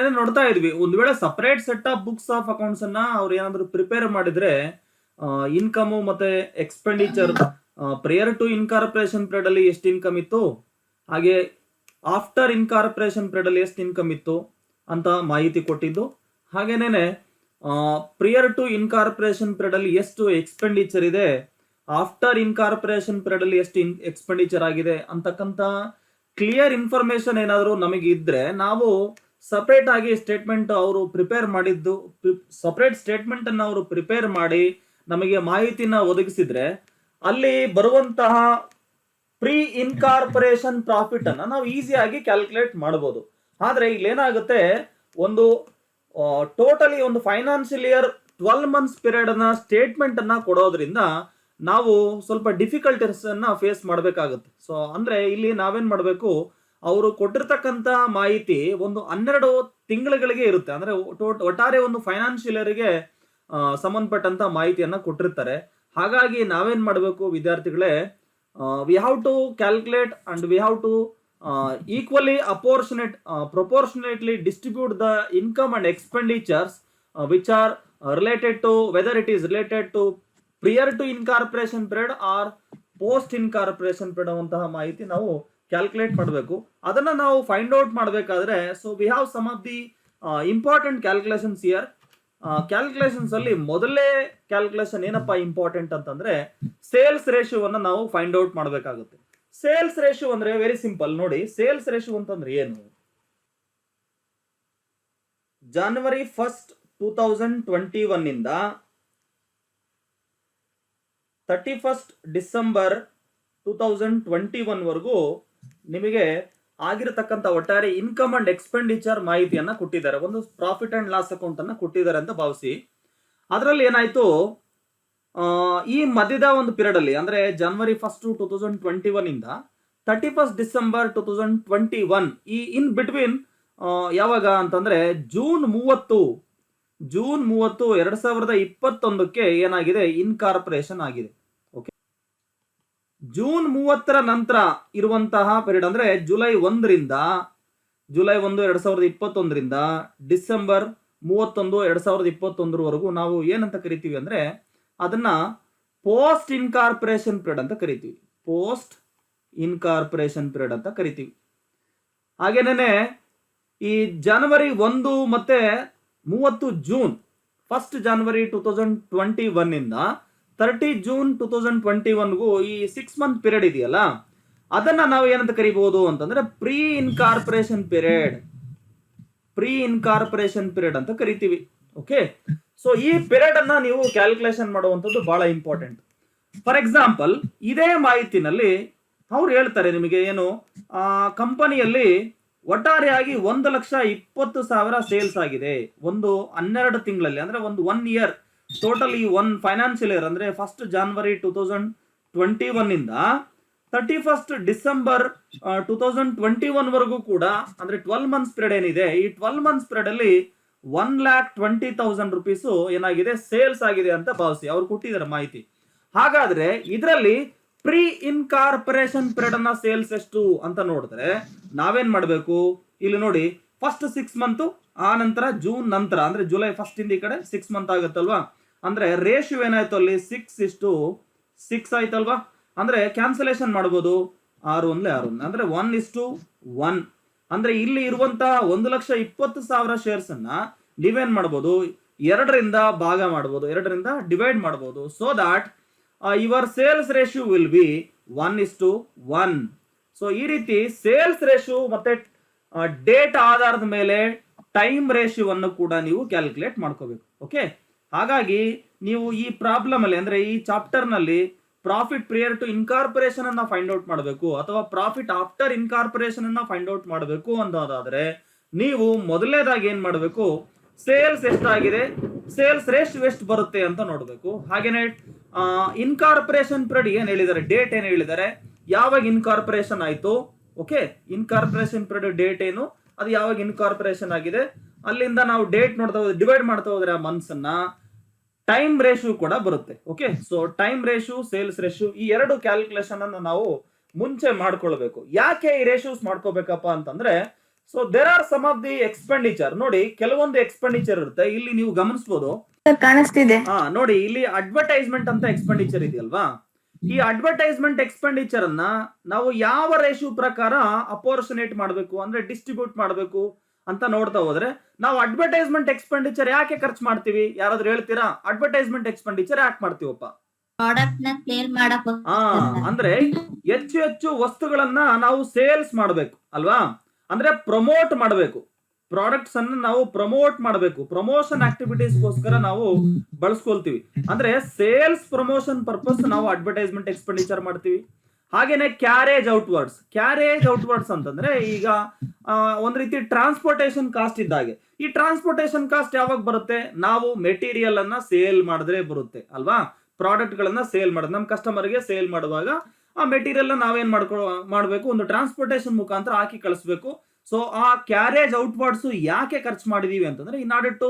ನೆನೆ ನೋಡ್ತಾ ಇದ್ವಿ, ಒಂದು ವೇಳೆ separate set of books of accounts ಅನ್ನ ಅವ್ರು ಏನಾದ್ರು ಪ್ರಿಪೇರ್ ಮಾಡಿದ್ರೆ ಇನ್ಕಮ್ ಮತ್ತೆ ಎಕ್ಸ್ಪೆಂಡಿಚರ್ ಪ್ರಿಯರ್ ಟು ಇನ್ಕಾರ್ಪೊರೇಷನ್ ಪೀರಿಯಡ್ ಅಲ್ಲಿ ಎಷ್ಟು ಇನ್ಕಮ್ ಇತ್ತು, ಹಾಗೆ ಆಫ್ಟರ್ ಇನ್ಕಾರ್ಪೊರೇಷನ್ ಪೀರಿಯಡ್ ಅಲ್ಲಿ ಎಷ್ಟು ಇನ್ಕಮ್ ಇತ್ತು ಅಂತ ಮಾಹಿತಿ ಕೊಟ್ಟಿದ್ದು. ಹಾಗೇನೇನೆ ಪ್ರಿಯರ್ ಟು ಇನ್ಕಾರ್ಪೊರೇಷನ್ ಪೀರಿಯಡ್ ಅಲ್ಲಿ ಎಷ್ಟು ಎಕ್ಸ್ಪೆಂಡಿಚರ್ ಇದೆ, ಆಫ್ಟರ್ ಇನ್ಕಾರ್ಪೊರೇಷನ್ ಪೀರಿಯಡ್ ಅಲ್ಲಿ ಎಷ್ಟು ಎಕ್ಸ್ಪೆಂಡಿಚರ್ ಆಗಿದೆ ಅಂತಕ್ಕಂಥ ಕ್ಲಿಯರ್ ಇನ್ಫಾರ್ಮೇಶನ್ ಏನಾದರೂ ನಮಗೆ ಇದ್ರೆ ನಾವು ಸಪರೇಟ್ ಆಗಿ ಸ್ಟೇಟ್ಮೆಂಟ್ ಅವರು ಪ್ರಿಪೇರ್ ಮಾಡಿದ್ದು, ಸಪರೇಟ್ ಸ್ಟೇಟ್ಮೆಂಟ್ ಅನ್ನು ಅವರು ಪ್ರಿಪೇರ್ ಮಾಡಿ ನಮಗೆ ಮಾಹಿತಿನ ಒದಗಿಸಿದ್ರೆ ಅಲ್ಲಿ ಬರುವಂತಹ ಪ್ರೀ ಇನ್ಕಾರ್ಪೊರೇಷನ್ ಪ್ರಾಫಿಟ್ ಅನ್ನ ನಾವು ಈಸಿಯಾಗಿ ಕ್ಯಾಲ್ಕುಲೇಟ್ ಮಾಡಬಹುದು. ಆದ್ರೆ ಇಲ್ಲಿ ಏನಾಗುತ್ತೆ, ಒಂದು ಟೋಟಲಿ ಒಂದು ಫೈನಾನ್ಷಿಯಲ್ ಇಯರ್ 12 months ಪೀರಿಯಡ್ ಅನ್ನ ಸ್ಟೇಟ್ಮೆಂಟ್ ಅನ್ನ ಕೊಡೋದ್ರಿಂದ ನಾವು ಸ್ವಲ್ಪ ಡಿಫಿಕಲ್ಟೀಸ್ ಅನ್ನ ಫೇಸ್ ಮಾಡಬೇಕಾಗುತ್ತೆ. ಸೊ ಅಂದ್ರೆ ಇಲ್ಲಿ ನಾವೇನ್ ಮಾಡಬೇಕು, ಅವರು ಕೊಟ್ಟಿರ್ತಕ್ಕಂಥ ಮಾಹಿತಿ ಒಂದು 12 ತಿಂಗಳುಗಳಿಗೆ ಇರುತ್ತೆ. ಅಂದ್ರೆ ಒಟ್ಟಾರೆ ಒಂದು ಫೈನಾನ್ಷಿಯಲ್ ಇಯರ್ಗೆ ಸಂಬಂಧಪಟ್ಟಂತ ಮಾಹಿತಿಯನ್ನ ಕೊಟ್ಟಿರ್ತಾರೆ. ಹಾಗಾಗಿ ನಾವೇನ್ ಮಾಡಬೇಕು ವಿದ್ಯಾರ್ಥಿಗಳೇ, we have to calculate and we have to equally proportionately distribute the income and expenditures which are related to, whether it is related to prior to incorporation period or post incorporation period ಅಂತಹ ಮಾಹಿತಿ ನಾವು calculate ಮಾಡಬೇಕು. ಅದನ್ನ ನಾವು find out ಮಾಡಬೇಕಾದ್ರೆ so we have some of the important calculations here. Calculations ಅಲ್ಲಿ ಮೊದಲೇ calculation ಏನಪ್ಪಾ ಇಂಪಾರ್ಟೆಂಟ್ ಅಂತಂದ್ರೆ ಸೇಲ್ಸ್ ರೇಷಿಯೋವನ್ನ ನಾವು ಫೈಂಡ್ ಔಟ್ ಮಾಡಬೇಕಾಗುತ್ತೆ. ಸೇಲ್ಸ್ ರೇಷಿಯೋ ಅಂದ್ರೆ ವೆರಿ ಸಿಂಪಲ್ ನೋಡಿ. ಸೇಲ್ಸ್ ರೇಷಿಯೋ ಅಂತಂದ್ರೆ ಏನು, January 1st 2021 ಇಂದ 31st December 2021 ವರೆಗೂ ನಿಮಗೆ ಆಗಿರತಕ್ಕಂತ ಒಟ್ಟಾರೆ ಇನ್ಕಮ್ ಅಂಡ್ ಎಕ್ಸ್ಪೆಂಡಿಚರ್ ಮಾಹಿತಿಯನ್ನ ಕೊಟ್ಟಿದ್ದಾರೆ. ಒಂದು ಪ್ರಾಫಿಟ್ ಅಂಡ್ ಲಾಸ್ ಅಕೌಂಟ್ ಅನ್ನ ಕೊಟ್ಟಿದ್ದಾರೆ ಅಂತ ಭಾವಿಸಿ. ಅದರಲ್ಲಿ ಏನಾಯ್ತು, ಈ ಮಧ್ಯದ ಒಂದು ಪೀರಿಯಡ್ ಅಲ್ಲಿ ಅಂದ್ರೆ January 1st 2021 ಇಂದ 31st December 2021 ಈ ಇನ್ ಬಿಟ್ವೀನ್ ಯಾವಾಗ ಅಂತಂದ್ರೆ ಜೂನ್ 30 2021ಕ್ಕೆ ಏನಾಗಿದೆ, ಇನ್ಕಾರ್ಪೊರೇಷನ್ ಆಗಿದೆ. ಓಕೆ, ಜೂನ್ 30ರ ನಂತರ ಇರುವಂತಹ ಪೀರಿಯಡ್ ಅಂದ್ರೆ ಜುಲೈ 1 2021ರಿಂದ ಡಿಸೆಂಬರ್ 31 2021 ನಾವು ಏನಂತ ಕರಿತೀವಿ ಅಂದ್ರೆ ಅದನ್ನ ಪೋಸ್ಟ್ ಇನ್ಕಾರ್ಪೊರೇಷನ್ ಪೀರಿಯಡ್ ಅಂತ ಕರಿತೀವಿ. ಪೋಸ್ಟ್ ಇನ್ಕಾರ್ಪೊರೇಷನ್ ಪೀರಿಯಡ್ ಅಂತ ಕರಿತೀವಿ. ಹಾಗೇನೇ ಈ January 1 ಮತ್ತೆ 30 ಜೂನ್, 1st January 2021 ಇಂದ 30 June 2021ಗೂ ಈ 6 month ಪೀರಿಯಡ್ ಇದೆಯಲ್ಲ, ಅದನ್ನ ನಾವು ಏನಂತ ಕರಿಬಹುದು ಅಂತಂದ್ರೆ ಪ್ರೀ ಇನ್ಕಾರ್ಪೊರೇಷನ್ ಪೀರಿಯಡ್ ಅಂತ ಕರಿತೀವಿ. ಓಕೆ, ಸೊ ಈ ಪೀರಿಯಡ್ ಅನ್ನ ನೀವು ಕ್ಯಾಲ್ಕುಲೇಷನ್ ಮಾಡುವಂಥದ್ದು ಬಹಳ ಇಂಪಾರ್ಟೆಂಟ್. ಫಾರ್ ಎಕ್ಸಾಂಪಲ್ ಇದೇ ಮಾಹಿತಿನಲ್ಲಿ ಅವ್ರು ಹೇಳ್ತಾರೆ ನಿಮಗೆ ಏನು, ಕಂಪನಿಯಲ್ಲಿ ಒಟ್ಟಾರೆಯಾಗಿ 1,20,000 ಸೇಲ್ಸ್ ಆಗಿದೆ ಒಂದು 12 ತಿಂಗಳಲ್ಲಿ, ಅಂದ್ರೆ ಒಂದು 1 year ಟೋಟಲಿ 1 ಫೈನಾನ್ಷಿಯಲ್ ಇಯರ್ ಅಂದ್ರೆ 1st January 2021 ಇಂದ 31st December 2021 ವರೆಗೂ ಕೂಡ ಅಂದ್ರೆ 12 months ಪೀರಿಯಡ್ ಏನಿದೆ, ಈ 12 months ಪೀರಿಯಡ್ ಅಲ್ಲಿ 1,20,000 rupees ಏನಾಗಿದೆ, ಸೇಲ್ಸ್ ಆಗಿದೆ ಅಂತ ಭಾವಿಸಿ. ಅವ್ರು ಕೊಟ್ಟಿದ್ದಾರೆ ಮಾಹಿತಿ. ಹಾಗಾದ್ರೆ ಇದರಲ್ಲಿ ಪ್ರೀ ಇನ್ಕಾರ್ಪೊರೇಷನ್ ಪೀರಿಯಡ್ ಅನ್ನ ಸೇಲ್ಸ್ ಎಷ್ಟು ಅಂತ ನೋಡಿದ್ರೆ ನಾವೇನ್ ಮಾಡ್ಬೇಕು, ಇಲ್ಲಿ ನೋಡಿ ಫಸ್ಟ್ 6 month, ಆ ನಂತರ ಜೂನ್ ನಂತರ ಅಂದ್ರೆ July 1st ಇಂದ ಈ ಕಡೆ 6 month ಆಗುತ್ತಲ್ವಾ, ಅಂದ್ರೆ ರೇಷಿಯೋ ಏನಾಯ್ತು ಅಲ್ಲಿ 6:6 ಆಯ್ತಲ್ವಾ. ಅಂದ್ರೆ ಕ್ಯಾನ್ಸಲೇಷನ್ ಮಾಡಬಹುದು, 6 ಅಂದ್ರೆ 1:1. ಅಂದ್ರೆ ಇಲ್ಲಿ ಇರುವಂತಹ 1,20,000 ಶೇರ್ಸ್ ಅನ್ನ ನೀವೇನ್ ಮಾಡಬಹುದು, 2ರಿಂದ ಭಾಗ ಮಾಡಬಹುದು, 2ರಿಂದ ಡಿವೈಡ್ ಮಾಡಬಹುದು. So that your sales ratio will B 1:1. So ಈ ರೀತಿ ಸೇಲ್ಸ್ ರೇಷಿಯೋ ಮತ್ತೆ ಡೇಟ್ ಆಧಾರದ ಮೇಲೆ ಟೈಮ್ ರೇಷಿಯೋವನ್ನು ಕೂಡ ನೀವು ಕ್ಯಾಲ್ಕುಲೇಟ್ ಮಾಡ್ಕೋಬೇಕು. ಓಕೆ, ಹಾಗಾಗಿ ನೀವು ಈ ಪ್ರಾಬ್ಲಮ್ ಅಲ್ಲಿ ಅಂದ್ರೆ ಈ ಚಾಪ್ಟರ್ ನಲ್ಲಿ ಪ್ರಾಫಿಟ್ ಪ್ರಿಯರ್ ಟು ಇನ್ಕಾರ್ಪೊರೇಷನ್ ಅನ್ನ ಫೈಂಡ್ ಔಟ್ ಮಾಡಬೇಕು ಅಥವಾ ಪ್ರಾಫಿಟ್ ಆಫ್ಟರ್ ಇನ್ಕಾರ್ಪೊರೇಷನ್ ಅನ್ನ ಫೈಂಡ್ ಔಟ್ ಮಾಡಬೇಕು ಅನ್ನೋದಾದ್ರೆ ನೀವು ಮೊದಲನೇದಾಗಿ ಏನ್ ಮಾಡಬೇಕು, ಸೇಲ್ಸ್ ಎಷ್ಟಾಗಿದೆ, ಸೇಲ್ಸ್ ರೇಷಿಯೋ ಎಷ್ಟು ಬರುತ್ತೆ ಅಂತ ನೋಡಬೇಕು. ಹಾಗೇನೆ ಇನ್ಕಾರ್ಪೊರೇಷನ್ ಪೀರಿಯಡ್ ಏನ್ ಹೇಳಿದ್ದಾರೆ, ಡೇಟ್ ಏನ್ ಹೇಳಿದ್ದಾರೆ, ಯಾವಾಗ ಇನ್ಕಾರ್ಪೊರೇಷನ್ ಆಯ್ತು. ಓಕೆ, ಇನ್ಕಾರ್ಪೊರೇಷನ್ ಪೀರಿಯಡ್ ಡೇಟ್ ಏನು, ಅದು ಯಾವಾಗ ಇನ್ಕಾರ್ಪೊರೇಷನ್ ಆಗಿದೆ, ಅಲ್ಲಿಂದ ನಾವು ಡೇಟ್ ನೋಡ್ತಾ ಹೋದ್ರೆ ಡಿವೈಡ್ ಮಾಡ್ತಾ ಹೋದ್ರೆ ಆ ಮಂತ್ಸ್ ಅನ್ನ ಟೈಮ್ ರೇಷಿಯೋ ಕೂಡ ಬರುತ್ತೆ. Okay, so time ratio, sales ratio ಈ 2 ಕ್ಯಾಲ್ಕುಲೇಷನ್ ಅನ್ನು ನಾವು ಮುಂಚೆ ಮಾಡ್ಕೊಳ್ಬೇಕು. ಯಾಕೆ ಈ ರೇಷಿಯೋಸ್ ಮಾಡ್ಕೋಬೇಕಪ್ಪ ಅಂತಂದ್ರೆ so there are some of the expenditure. ನೋಡಿ, ಕೆಲವೊಂದು ಎಕ್ಸ್ಪೆಂಡಿಚರ್ ಇರುತ್ತೆ, ಇಲ್ಲಿ ನೀವು ಗಮನಿಸಬಹುದು. ಕಾಣಿಸ್ತಿದೆ. ನೋಡಿ, ಇಲ್ಲಿ ಅಡ್ವರ್ಟೈಸ್ಮೆಂಟ್ ಅಂತ ಎಕ್ಸ್ಪೆಂಡಿಚರ್ ಇದೆಯಲ್ವಾ, ಈ ಅಡ್ವರ್ಟೈಸ್ಮೆಂಟ್ ಎಕ್ಸ್ಪೆಂಡಿಚರ್ ಅನ್ನ ನಾವು ಯಾವ ರೇಷಿಯೋ ಪ್ರಕಾರ ಅಪೋರ್ಷನೇಟ್ ಮಾಡಬೇಕು, ಅಂದ್ರೆ ಡಿಸ್ಟ್ರಿಬ್ಯೂಟ್ ಮಾಡಬೇಕು ಅಂತ ನೋಡ್ತಾ ಹೋದ್ರೆ, ನಾವು ಅಡ್ವರ್ಟೈಸ್ಮೆಂಟ್ ಎಕ್ಸ್ಪೆಂಡಿಚರ್ ಯಾಕೆ ಖರ್ಚು ಮಾಡ್ತೀವಿ? ಯಾರಾದ್ರೂ ಹೇಳ್ತೀರಾ? ಅಡ್ವರ್ಟೈಸ್ಮೆಂಟ್ ಎಕ್ಸ್ಪೆಂಡಿಚರ್ ಯಾಕೆ ಮಾಡ್ತೀವಪ್ಪ? ಪ್ರಾಡಕ್ಟ್ ನ ಸೇಲ್ ಮಾಡಕ್ ಅಂದ್ರೆ ಹೆಚ್ಚು ಹೆಚ್ಚು ವಸ್ತುಗಳನ್ನ ನಾವು ಸೇಲ್ಸ್ ಮಾಡಬೇಕು ಅಲ್ವಾ, ಅಂದ್ರೆ ಪ್ರಮೋಟ್ ಮಾಡಬೇಕು, ಪ್ರಾಡಕ್ಟ್ಸ್ ಅನ್ನು ನಾವು ಪ್ರಮೋಟ್ ಮಾಡಬೇಕು, ಪ್ರಮೋಷನ್ ಆಕ್ಟಿವಿಟೀಸ್ಗೋಸ್ಕರ ನಾವು ಬಳಸ್ಕೊಳ್ತೀವಿ. ಅಂದ್ರೆ ಸೇಲ್ಸ್ ಪ್ರಮೋಷನ್ ಪರ್ಪಸ್ ನಾವು ಅಡ್ವರ್ಟೈಸ್ಮೆಂಟ್ ಎಕ್ಸ್ಪೆಂಡಿಚರ್ ಮಾಡ್ತೀವಿ. ಹಾಗೇನೆ ಕ್ಯಾರೇಜ್ ಔಟ್ವರ್ಡ್ಸ್ ಅಂತಂದ್ರೆ ಈಗ ಒಂದ್ ರೀತಿ ಟ್ರಾನ್ಸ್ಪೋರ್ಟೇಷನ್ ಕಾಸ್ಟ್ ಇದ್ದಾಗೆ. ಈ ಟ್ರಾನ್ಸ್ಪೋರ್ಟೇಷನ್ ಕಾಸ್ಟ್ ಯಾವಾಗ ಬರುತ್ತೆ? ನಾವು ಮೆಟೀರಿಯಲ್ ಅನ್ನ ಸೇಲ್ ಮಾಡಿದ್ರೆ ಬರುತ್ತೆ ಅಲ್ವಾ, ಪ್ರಾಡಕ್ಟ್ ಗಳನ್ನ ಸೇಲ್ ಮಾಡೋದು, ನಮ್ಮ ಕಸ್ಟಮರ್ಗೆ ಸೇಲ್ ಮಾಡುವಾಗ ಆ ಮೆಟೀರಿಯಲ್ ನಾವೇನ್ ಮಾಡಬೇಕು, ಒಂದು ಟ್ರಾನ್ಸ್ಪೋರ್ಟೇಷನ್ ಮುಖಾಂತರ ಹಾಕಿ ಕಳಿಸ್ಬೇಕು. ಸೊ ಆ ಕ್ಯಾರೇಜ್ ಔಟ್ವರ್ಡ್ಸ್ ಯಾಕೆ ಖರ್ಚು ಮಾಡಿದೀವಿ ಅಂತಂದ್ರೆ, in order to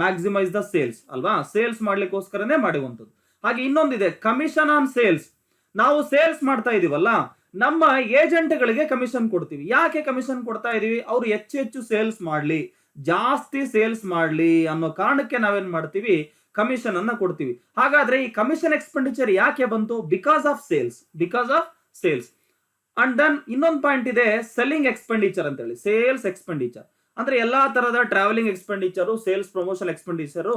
maximise the sales ಅಲ್ವಾ, ಸೇಲ್ಸ್ ಮಾಡ್ಲಿಕ್ಕೋಸ್ಕರನೇ ಮಾಡಿರುವಂತದ್ದು. ಹಾಗೆ ಇನ್ನೊಂದಿದೆ ಕಮಿಷನ್ ಆನ್ ಸೇಲ್ಸ್. ನಾವು ಸೇಲ್ಸ್ ಮಾಡ್ತಾ ಇದೀವಲ್ಲ, ನಮ್ಮ ಏಜೆಂಟ್ಗಳಿಗೆ ಕಮಿಷನ್ ಕೊಡ್ತೀವಿ. ಯಾಕೆ ಕಮಿಷನ್ ಕೊಡ್ತಾ ಇದೀವಿ? ಅವ್ರು ಹೆಚ್ಚು ಹೆಚ್ಚು ಸೇಲ್ಸ್ ಮಾಡ್ಲಿ, ಜಾಸ್ತಿ ಸೇಲ್ಸ್ ಮಾಡ್ಲಿ ಅನ್ನೋ ಕಾರಣಕ್ಕೆ ನಾವೇನ್ ಮಾಡ್ತೀವಿ, ಕಮಿಷನ್ ಅನ್ನ ಕೊಡ್ತೀವಿ. ಹಾಗಾದ್ರೆ ಈ ಕಮಿಷನ್ ಎಕ್ಸ್ಪೆಂಡಿಚರ್ ಯಾಕೆ ಬಂತು? Because of sales. And then ಇನ್ನೊಂದು ಪಾಯಿಂಟ್ ಇದೆ, ಸೆಲ್ಲಿಂಗ್ ಎಕ್ಸ್ಪೆಂಡಿಚರ್ ಅಂತ ಹೇಳಿ. ಸೇಲ್ಸ್ ಎಕ್ಸ್ಪೆಂಡಿಚರ್ ಅಂದ್ರೆ ಎಲ್ಲಾ ತರದ travelling expenditure, sales promotion expenditure,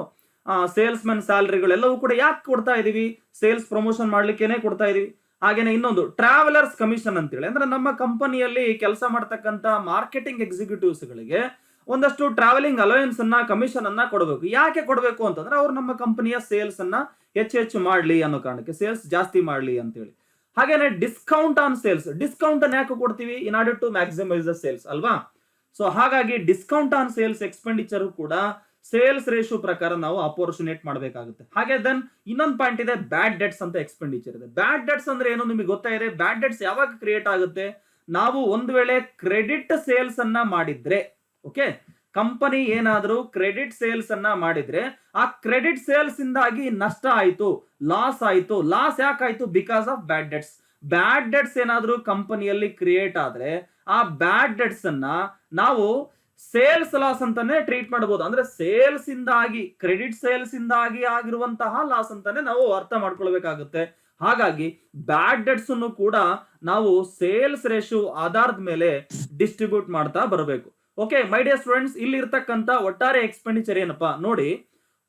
sales men ಸ್ಯಾಲರಿಗಳೆಲ್ಲವೂ ಕೂಡ ಯಾಕೆ ಕೊಡ್ತಾ ಇದೀವಿ? ಸೇಲ್ಸ್ ಪ್ರಮೋಷನ್ ಮಾಡ್ಲಿಕ್ಕೇನೆ ಕೊಡ್ತಾ ಇದೀವಿ. ಹಾಗೇನೆ ಇನ್ನೊಂದು ಟ್ರಾವೆಲರ್ಸ್ ಕಮಿಷನ್ ಅಂತೇಳಿ, ಅಂದ್ರೆ ನಮ್ಮ ಕಂಪನಿಯಲ್ಲಿ ಕೆಲಸ ಮಾಡ್ತಕ್ಕಂತ ಮಾರ್ಕೆಟಿಂಗ್ ಎಕ್ಸಿಕ್ಯೂಟಿವ್ಸ್ ಗಳಿಗೆ ಒಂದಷ್ಟು ಟ್ರಾವೆಲಿಂಗ್ ಅಲೋಯನ್ಸ್ ಅನ್ನ, ಕಮಿಷನ್ ಅನ್ನ ಕೊಡಬೇಕು. ಯಾಕೆ ಕೊಡಬೇಕು ಅಂತಂದ್ರೆ, ಅವ್ರು ನಮ್ಮ ಕಂಪನಿಯ ಸೇಲ್ಸ್ ಅನ್ನ ಹೆಚ್ಚು ಮಾಡ್ಲಿ ಅನ್ನೋ ಕಾರಣಕ್ಕೆ, ಸೇಲ್ಸ್ ಜಾಸ್ತಿ ಮಾಡ್ಲಿ ಅಂತೇಳಿ. ಹಾಗೇನೆ ಡಿಸ್ಕೌಂಟ್ ಆನ್ ಸೇಲ್ಸ್. ಡಿಸ್ಕೌಂಟ್ ಅನ್ನು ಯಾಕೆ ಕೊಡ್ತೀವಿ? In order to maximise the sales ಅಲ್ವಾ. ಸೊ ಹಾಗಾಗಿ ಡಿಸ್ಕೌಂಟ್ ಆನ್ ಸೇಲ್ಸ್ ಎಕ್ಸ್ಪೆಂಡಿಚರ್ ಕೂಡ ಸೇಲ್ಸ್ ರೇಷಿಯೋ ಪ್ರಕಾರ ನಾವು ಅಪೋರ್ಷನೇಟ್ ಮಾಡಬೇಕಾಗುತ್ತೆ. ಹಾಗೆ ದೆನ್ ಇನ್ನೊಂದು ಪಾಯಿಂಟ್ ಇದೆ, ಬ್ಯಾಡ್ ಡೆಟ್ಸ್ ಅಂತ ಎಕ್ಸ್ಪೆಂಡಿಚರ್ ಇದೆ. ಬ್ಯಾಡ್ ಡೆಟ್ಸ್ ಅಂದ್ರೆ ಏನು ನಿಮಗೆ ಗೊತ್ತಾ ಇದೆ? ಬ್ಯಾಡ್ ಡೆಟ್ಸ್ ಯಾವಾಗ ಕ್ರಿಯೇಟ್ ಆಗುತ್ತೆ? ನಾವು ಒಂದು ವೇಳೆ ಕ್ರೆಡಿಟ್ ಸೇಲ್ಸ್ ಅನ್ನ ಮಾಡಿದ್ರೆ, ಓಕೆ, ಕಂಪನಿ ಏನಾದ್ರೂ ಕ್ರೆಡಿಟ್ ಸೇಲ್ಸ್ ಅನ್ನ ಮಾಡಿದ್ರೆ, ಆ ಕ್ರೆಡಿಟ್ ಸೇಲ್ಸ್ ಇಂದಾಗಿ ನಷ್ಟ ಆಯ್ತು, ಲಾಸ್ ಆಯ್ತು. ಲಾಸ್ ಯಾಕಾಯ್ತು? Because of bad debts. Bad debts ಏನಾದ್ರೂ ಕಂಪನಿಯಲ್ಲಿ ಕ್ರಿಯೇಟ್ ಆದ್ರೆ, ಆ ಬ್ಯಾಡ್ ಡೆಟ್ಸ್ ಅನ್ನ ನಾವು ಸೇಲ್ಸ್ ಲಾಸ್ ಅಂತಾನೆ ಟ್ರೀಟ್ ಮಾಡಬಹುದು. ಅಂದ್ರೆ ಸೇಲ್ಸ್ ಇಂದಾಗಿ, ಕ್ರೆಡಿಟ್ ಸೇಲ್ಸ್ ಇಂದಾಗಿ ಆಗಿರುವಂತಹ ಲಾಸ್ ಅಂತಾನೆ ನಾವು ಅರ್ಥ ಮಾಡ್ಕೊಳ್ಬೇಕಾಗುತ್ತೆ. ಹಾಗಾಗಿ ಬ್ಯಾಡ್ ಡೆಟ್ಸ್ ಅನ್ನು ಕೂಡ ನಾವು ಸೇಲ್ಸ್ ರೇಷಿಯೋ ಆಧಾರದ ಮೇಲೆ ಡಿಸ್ಟ್ರಿಬ್ಯೂಟ್ ಮಾಡ್ತಾ ಬರಬೇಕು. ಓಕೆ ಮೈ ಡಿಯರ್ ಸ್ಟೂಡೆಂಟ್ಸ್, ಇಲ್ಲಿ ಇರ್ತಕ್ಕಂಥ ಒಟ್ಟಾರೆ ಎಕ್ಸ್ಪೆಂಡಿಚರ್ ಏನಪ್ಪಾ ನೋಡಿ,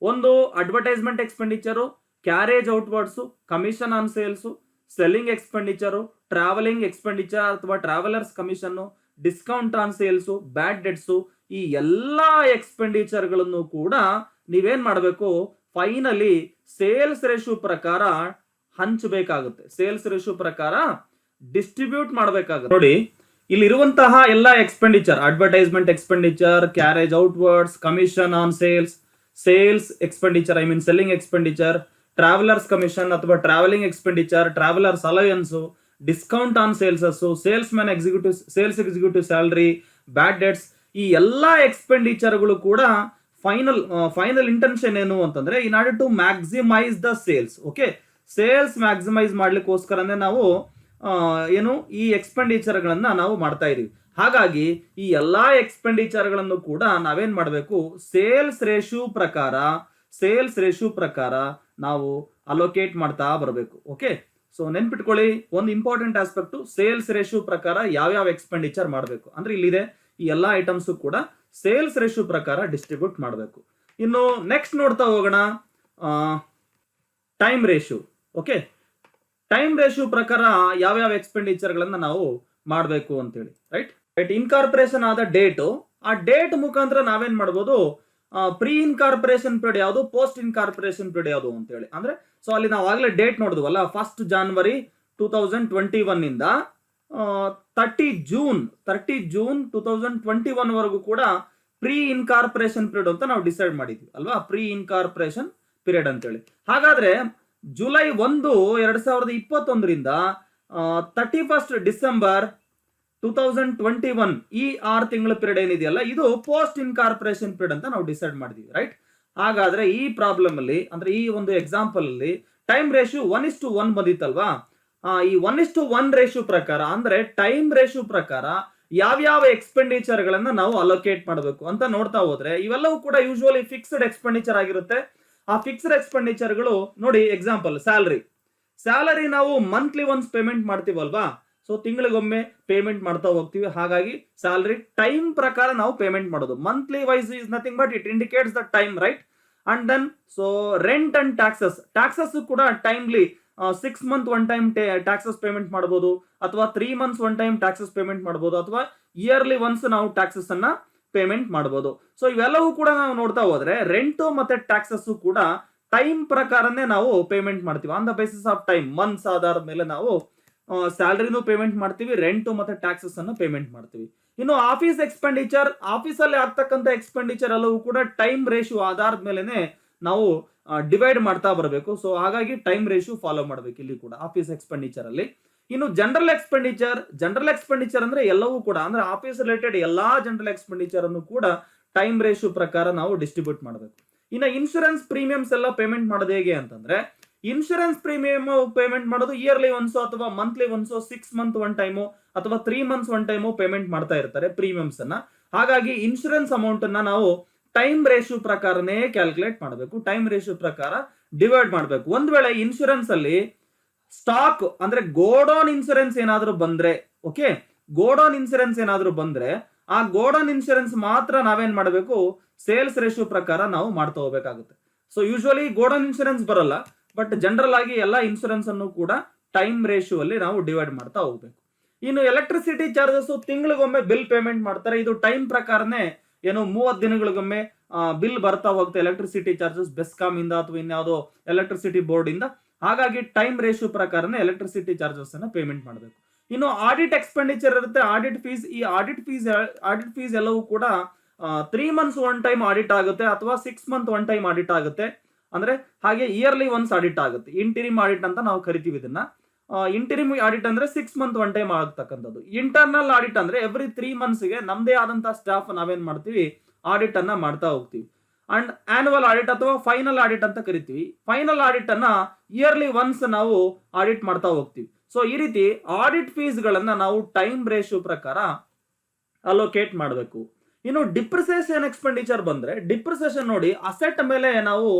ಒಂದು advertisement expenditure, carriage outwards, commission on sales, selling expenditure, travelling expenditure ಅಥವಾ travellers commission, discount on sales, bad debts, ಈ ಎಲ್ಲಾ ಎಕ್ಸ್ಪೆಂಡಿಚರ್ ಗಳನ್ನು ಕೂಡ ನೀವೇನ್ ಮಾಡಬೇಕು, ಫೈನಲಿ ಸೇಲ್ಸ್ ರೇಷಿಯೋ ಪ್ರಕಾರ ಹಂಚಬೇಕಾಗುತ್ತೆ, ಸೇಲ್ಸ್ ರೇಷಿಯೋ ಪ್ರಕಾರ ಡಿಸ್ಟ್ರಿಬ್ಯೂಟ್ ಮಾಡಬೇಕಾಗುತ್ತೆ. ನೋಡಿ, ಇಲ್ಲಿರುವಂತಹ ಎಲ್ಲ expenditure, advertisement expenditure, carriage outwards, commission on sales, sales expenditure, I mean selling expenditure, travellers commission ಅಥವಾ travelling expenditure, travellers allowance, discount on sales, sales man executive, sales executive salary, bad debts, ಈ ಎಲ್ಲಾ ಎಕ್ಸ್ಪೆಂಡಿಚರ್ಗಳು ಕೂಡ final intention ಏನು ಅಂತಂದ್ರೆ, in order to maximise the sales. Okay, sales maximise ಮಾಡ್ಲಿಕ್ಕೋಸ್ಕರನೇ ನಾವು ಏನು ಈ ಎಕ್ಸ್ಪೆಂಡಿಚರ್ ಗಳನ್ನ ನಾವು ಮಾಡ್ತಾ ಇದೀವಿ. ಹಾಗಾಗಿ ಈ ಎಲ್ಲಾ ಎಕ್ಸ್ಪೆಂಡಿಚರ್ ಗಳನ್ನು ಕೂಡ ನಾವೇನ್ ಮಾಡಬೇಕು, ಸೇಲ್ಸ್ ರೇಷಿಯೋ ಪ್ರಕಾರ ನಾವು ಅಲೋಕೇಟ್ ಮಾಡ್ತಾ ಬರಬೇಕು. ಓಕೆ, ಸೊ ನೆನ್ಪಿಟ್ಕೊಳ್ಳಿ, ಒಂದು ಇಂಪಾರ್ಟೆಂಟ್ ಆಸ್ಪೆಕ್ಟ್, ಸೇಲ್ಸ್ ರೇಷಿಯೋ ಪ್ರಕಾರ ಯಾವ್ಯಾವ ಎಕ್ಸ್ಪೆಂಡಿಚರ್ ಮಾಡಬೇಕು ಅಂದ್ರೆ ಇಲ್ಲಿದೆ. ಈ ಎಲ್ಲಾ ಐಟಮ್ಸ್ ಕೂಡ ಸೇಲ್ಸ್ ರೇಷಿಯೋ ಪ್ರಕಾರ ಡಿಸ್ಟ್ರಿಬ್ಯೂಟ್ ಮಾಡಬೇಕು. ಇನ್ನು ನೆಕ್ಸ್ಟ್ ನೋಡ್ತಾ ಹೋಗೋಣ, time ratio. Okay, time ratio ಪ್ರಕಾರ ಯಾವ್ಯಾವ ಎಕ್ಸ್ಪೆಂಡಿಚರ್ ಗಳನ್ನ ನಾವು ಮಾಡಬೇಕು ಅಂತೇಳಿ. ರೈಟ್, ಇನ್ಕಾರ್ಪೊರೇಷನ್ ಆದ ಡೇಟು, ಆ ಡೇಟ್ ಮುಖಾಂತರ ನಾವೇನ್ ಮಾಡ್ಬೋದು, ಪ್ರೀ ಇನ್ಕಾರ್ಪೊರೇಷನ್ ಪೀರಿಯಡ್ ಯಾವುದು, ಪೋಸ್ಟ್ ಇನ್ಕಾರ್ಪೊರೇಷನ್ ಪೀರಿಯಡ್ ಯಾವುದು ಅಂತೇಳಿ. ಅಂದ್ರೆ ಸೊ ಅಲ್ಲಿ ನಾವು ಆಗ್ಲೇ ಡೇಟ್ ನೋಡಿದ್ವಲ್ಲ, 1 January 2021 ಇಂದ 30 June 2021 ವರೆಗೂ ಕೂಡ ಪ್ರೀ ಇನ್ಕಾರ್ಪೊರೇಷನ್ ಪೀರಿಯಡ್ ಅಂತ ನಾವು ಡಿಸೈಡ್ ಮಾಡಿದ್ವಿ ಅಲ್ವಾ, ಪ್ರೀ ಇನ್ಕಾರ್ಪೊರೇಷನ್ ಪೀರಿಯಡ್ ಅಂತೇಳಿ. ಹಾಗಾದ್ರೆ July 1, 2021 31 December 2021 ಈ 6 ತಿಂಗಳ ಪೀರಿಯಡ್ ಏನಿದೆಯಲ್ಲ, ಇದು ಪೋಸ್ಟ್ ಇನ್ಕಾರ್ಪೊರೇಷನ್ ಪೀರಿಯಡ್ ಅಂತ ನಾವು ಡಿಸೈಡ್ ಮಾಡಿದ್ವಿ. ರೈಟ್, ಹಾಗಾದ್ರೆ ಈ ಪ್ರಾಬ್ಲಮ್ ಅಲ್ಲಿ, ಅಂದ್ರೆ ಈ ಒಂದು ಎಕ್ಸಾಂಪಲ್ ಅಲ್ಲಿ ಟೈಮ್ ರೇಷಿಯೋ 1:1 ಬಂದಿತ್ತಲ್ವಾ. ಈ 1:1 ರೇಷಿಯೋ ಪ್ರಕಾರ, ಅಂದ್ರೆ ಟೈಮ್ ರೇಷಿಯೋ ಪ್ರಕಾರ ಯಾವ್ಯಾವ ಎಕ್ಸ್ಪೆಂಡಿಚರ್ ಗಳನ್ನ ನಾವು ಅಲೋಕೇಟ್ ಮಾಡಬೇಕು ಅಂತ ನೋಡ್ತಾ ಹೋದ್ರೆ ಇವೆಲ್ಲವೂ ಕೂಡ ಯೂಶುವಲಿ ಫಿಕ್ಸ್ಡ್ ಎಕ್ಸ್ಪೆಂಡಿಚರ್ ಆಗಿರುತ್ತೆ. ಆ ಫಿಕ್ಸ್ಡ್ ಎಕ್ಸ್ಪೆಂಡಿಚರ್ ಗಳು ನೋಡಿ, ಎಕ್ಸಾಂಪಲ್ ಸ್ಯಾಲರಿ ನಾವು ಮಂತ್ಲಿ ಒನ್ಸ್ ಪೇಮೆಂಟ್ ಮಾಡ್ತೀವಲ್ವಾ, ಸೊ ತಿಂಗಳಿಗೊಮ್ಮೆ ಪೇಮೆಂಟ್ ಮಾಡ್ತಾ ಹೋಗ್ತೀವಿ. ಹಾಗಾಗಿ ಸ್ಯಾಲರಿ ಟೈಮ್ ಪ್ರಕಾರ ನಾವು ಪೇಮೆಂಟ್ ಮಾಡೋದು. Monthly wise is nothing but it indicates the time, right? And then so rent and taxes ಕೂಡ timely 6 month one time taxes payment ಮಾಡಬಹುದು, ಅಥವಾ 3 months one time taxes payment ಮಾಡಬಹುದು, ಅಥವಾ ಇಯರ್ಲಿ ಒನ್ಸ್ ನಾವು taxes ಅನ್ನ payment ಮಾಡಬಹುದು. So ಇವೆಲ್ಲವೂ ಕೂಡ ನಾವು ನೋಡ್ತಾ ಹೋದ್ರೆ ರೆಂಟ್ ಮತ್ತೆ ಟ್ಯಾಕ್ಸಸ್ ಕೂಡ ಟೈಮ್ ಪ್ರಕಾರನೇ ನಾವು ಪೇಮೆಂಟ್ ಮಾಡ್ತೀವಿ. On the basis of time, months ಆಧಾರದ ಮೇಲೆ ನಾವು ಸ್ಯಾಲರಿನೂ ಪೇಮೆಂಟ್ ಮಾಡ್ತೀವಿ, ರೆಂಟ್ ಮತ್ತೆ ಟ್ಯಾಕ್ಸಸ್ ಅನ್ನು ಪೇಮೆಂಟ್ ಮಾಡ್ತೀವಿ. ಇನ್ನು ಆಫೀಸ್ ಎಕ್ಸ್ಪೆಂಡಿಚರ್, ಆಫೀಸಲ್ಲಿ ಆಗ್ತಕ್ಕಂಥ ಎಕ್ಸ್ಪೆಂಡಿಚರ್ ಎಲ್ಲವೂ ಕೂಡ ಟೈಮ್ ರೇಷಿಯೋ ಆಧಾರದ ಮೇಲೆನೆ ನಾವು ಡಿವೈಡ್ ಮಾಡ್ತಾ ಬರಬೇಕು. ಸೊ ಹಾಗಾಗಿ ಟೈಮ್ ರೇಷಿಯೋ ಫಾಲೋ ಮಾಡಬೇಕು ಇಲ್ಲಿ ಕೂಡ ಆಫೀಸ್ ಎಕ್ಸ್ಪೆಂಡಿಚರ್ ಅಲ್ಲಿ. ಇನ್ನು ಜನರಲ್ ಎಕ್ಸ್ಪೆಂಡಿಚರ್ ಅಂದ್ರೆ ಎಲ್ಲವೂ ಕೂಡ ಅಂದ್ರೆ ಆಫೀಸ್ ರಿಲೇಟೆಡ್ ಎಲ್ಲಾ ಜನರಲ್ ಎಕ್ಸ್ಪೆಂಡಿಚರ್ ಅನ್ನು ಕೂಡ ಟೈಮ್ ರೇಷಿಯೋ ಪ್ರಕಾರ ನಾವು ಡಿಸ್ಟ್ರಿಬ್ಯೂಟ್ ಮಾಡಬೇಕು. ಇನ್ನು ಇನ್ಶೂರೆನ್ಸ್ ಪ್ರೀಮಿಯಮ್ಸ್ ಎಲ್ಲ ಪೇಮೆಂಟ್ ಮಾಡೋದು ಹೇಗೆ ಅಂತಂದ್ರೆ, ಇನ್ಶೂರೆನ್ಸ್ ಪ್ರೀಮಿಯಂ ಪೇಮೆಂಟ್ ಮಾಡೋದು ಇಯರ್ಲಿ ಒನ್ಸೋ ಅಥವಾ ಮಂತ್ಲಿ ಒನ್ಸೋ 6 month ಒನ್ ಟೈಮು ಅಥವಾ 3 months ಒನ್ ಟೈಮು ಪೇಮೆಂಟ್ ಮಾಡ್ತಾ ಇರ್ತಾರೆ ಪ್ರೀಮಿಯಮ್ಸ್ ಅನ್ನ. ಹಾಗಾಗಿ ಇನ್ಶೂರೆನ್ಸ್ ಅಮೌಂಟ್ ಅನ್ನ ನಾವು ಟೈಮ್ ರೇಷಿಯೋ ಪ್ರಕಾರನೇ ಕ್ಯಾಲ್ಕುಲೇಟ್ ಮಾಡಬೇಕು, ಟೈಮ್ ರೇಷಿಯೋ ಪ್ರಕಾರ ಡಿವೈಡ್ ಮಾಡಬೇಕು. ಒಂದ್ ವೇಳೆ ಇನ್ಶೂರೆನ್ಸ್ ಅಲ್ಲಿ ಸ್ಟಾಕ್ ಅಂದ್ರೆ ಗೋಡೌನ್ ಇನ್ಶೂರೆನ್ಸ್ ಏನಾದ್ರೂ ಬಂದ್ರೆ, ಓಕೆ, ಗೋಡೌನ್ ಇನ್ಶೂರೆನ್ಸ್ ಏನಾದ್ರೂ ಬಂದ್ರೆ ಆ ಗೋಡೌನ್ ಇನ್ಶೂರೆನ್ಸ್ ಮಾತ್ರ ನಾವೇನ್ ಮಾಡಬೇಕು, ಸೇಲ್ಸ್ ರೇಷಿಯೋ ಪ್ರಕಾರ ನಾವು ಮಾಡ್ತಾ ಹೋಗ್ಬೇಕಾಗುತ್ತೆ. ಸೊ ಯೂಶುವಲಿ ಗೋಡೌನ್ ಇನ್ಶೂರೆನ್ಸ್ ಬರಲ್ಲ, ಬಟ್ ಜನರಲ್ ಆಗಿ ಎಲ್ಲ ಇನ್ಶೂರೆನ್ಸ್ ಅನ್ನು ಕೂಡ ಟೈಮ್ ರೇಷಿಯೋ ಅಲ್ಲಿ ನಾವು ಡಿವೈಡ್ ಮಾಡ್ತಾ ಹೋಗ್ಬೇಕು. ಇನ್ನು ಎಲೆಕ್ಟ್ರಿಸಿಟಿ ಚಾರ್ಜಸ್ ತಿಂಗಳಿಗೊಮ್ಮೆ ಬಿಲ್ ಪೇಮೆಂಟ್ ಮಾಡ್ತಾರೆ. ಇದು ಟೈಮ್ ಪ್ರಕಾರನೇ ಏನು 30 ದಿನಗಳಿಗೊಮ್ಮೆ ಬಿಲ್ ಬರ್ತಾ ಹೋಗುತ್ತೆ ಎಲೆಕ್ಟ್ರಿಸಿಟಿ ಚಾರ್ಜಸ್ ಬೆಸ್ಕಾಂ ಇಂದ ಅಥವಾ ಇನ್ಯಾವುದೋ ಎಲೆಕ್ಟ್ರಿಸಿಟಿ ಬೋರ್ಡ್ ಇಂದ. ಹಾಗಾಗಿ ಟೈಮ್ ರೇಷಿಯೋ ಪ್ರಕಾರನೇ ಎಲೆಕ್ಟ್ರಿಸಿಟಿ ಚಾರ್ಜಸ್ ಅನ್ನ ಪೇಮೆಂಟ್ ಮಾಡಬೇಕು. ಇನ್ನು ಆಡಿಟ್ ಎಕ್ಸ್ಪೆಂಡಿಚರ್ ಇರುತ್ತೆ, ಆಡಿಟ್ ಫೀಸ್. ಈ ಆಡಿಟ್ ಫೀಸ್ ಎಲ್ಲವೂ ಕೂಡ 3 months ಒನ್ ಟೈಮ್ ಆಡಿಟ್ ಆಗುತ್ತೆ ಅಥವಾ 6 month ಒನ್ ಟೈಮ್ ಆಡಿಟ್ ಆಗುತ್ತೆ. ಅಂದ್ರೆ ಹಾಗೆ ಇಯರ್ಲಿ ಒನ್ಸ್ ಆಡಿಟ್ ಆಗುತ್ತೆ. ಇಂಟಿರಿಮ್ ಆಡಿಟ್ ಅಂತ ನಾವು ಕರಿತೀವಿ ಇದನ್ನ. ಇಂಟಿರಿಮ್ ಆಡಿಟ್ ಅಂದ್ರೆ 6 month ಒನ್ ಟೈಮ್ ಆಗತಕ್ಕಂಥದ್ದು. ಇಂಟರ್ನಲ್ ಆಡಿಟ್ ಅಂದ್ರೆ ಎವ್ರಿ 3 months ಗೆ ನಮ್ದೇ ಆದಂತಹ ಸ್ಟಾಫ್ ನಾವೇನ್ ಮಾಡ್ತೀವಿ, ಆಡಿಟ್ ಅನ್ನ ಮಾಡ್ತಾ ಹೋಗ್ತೀವಿ. ಅಂಡ್ ಆನ್ಯುವಲ್ ಆಡಿಟ್ ಅಥವಾ ಫೈನಲ್ ಆಡಿಟ್ ಅಂತ ಕರಿತೀವಿ. ಫೈನಲ್ ಆಡಿಟ್ ಅನ್ನ ಇಯರ್ಲಿ ಒನ್ಸ್ ನಾವು ಆಡಿಟ್ ಮಾಡ್ತಾ ಹೋಗ್ತೀವಿ. ಸೊ ಈ ರೀತಿ ಆಡಿಟ್ ಫೀಸ್ ಗಳನ್ನ ನಾವು ಟೈಮ್ ರೇಷಿಯೋ ಪ್ರಕಾರ ಅಲೋಕೇಟ್ ಮಾಡಬೇಕು. ಇನ್ನು ಡಿಪ್ರಿಸಿಯೇಷನ್ ಎಕ್ಸ್ಪೆಂಡಿಚರ್ ಬಂದ್ರೆ, ಡಿಪ್ರಿಸಿಯೇಷನ್ ನೋಡಿ ಅಸೆಟ್ ಮೇಲೆ ನಾವು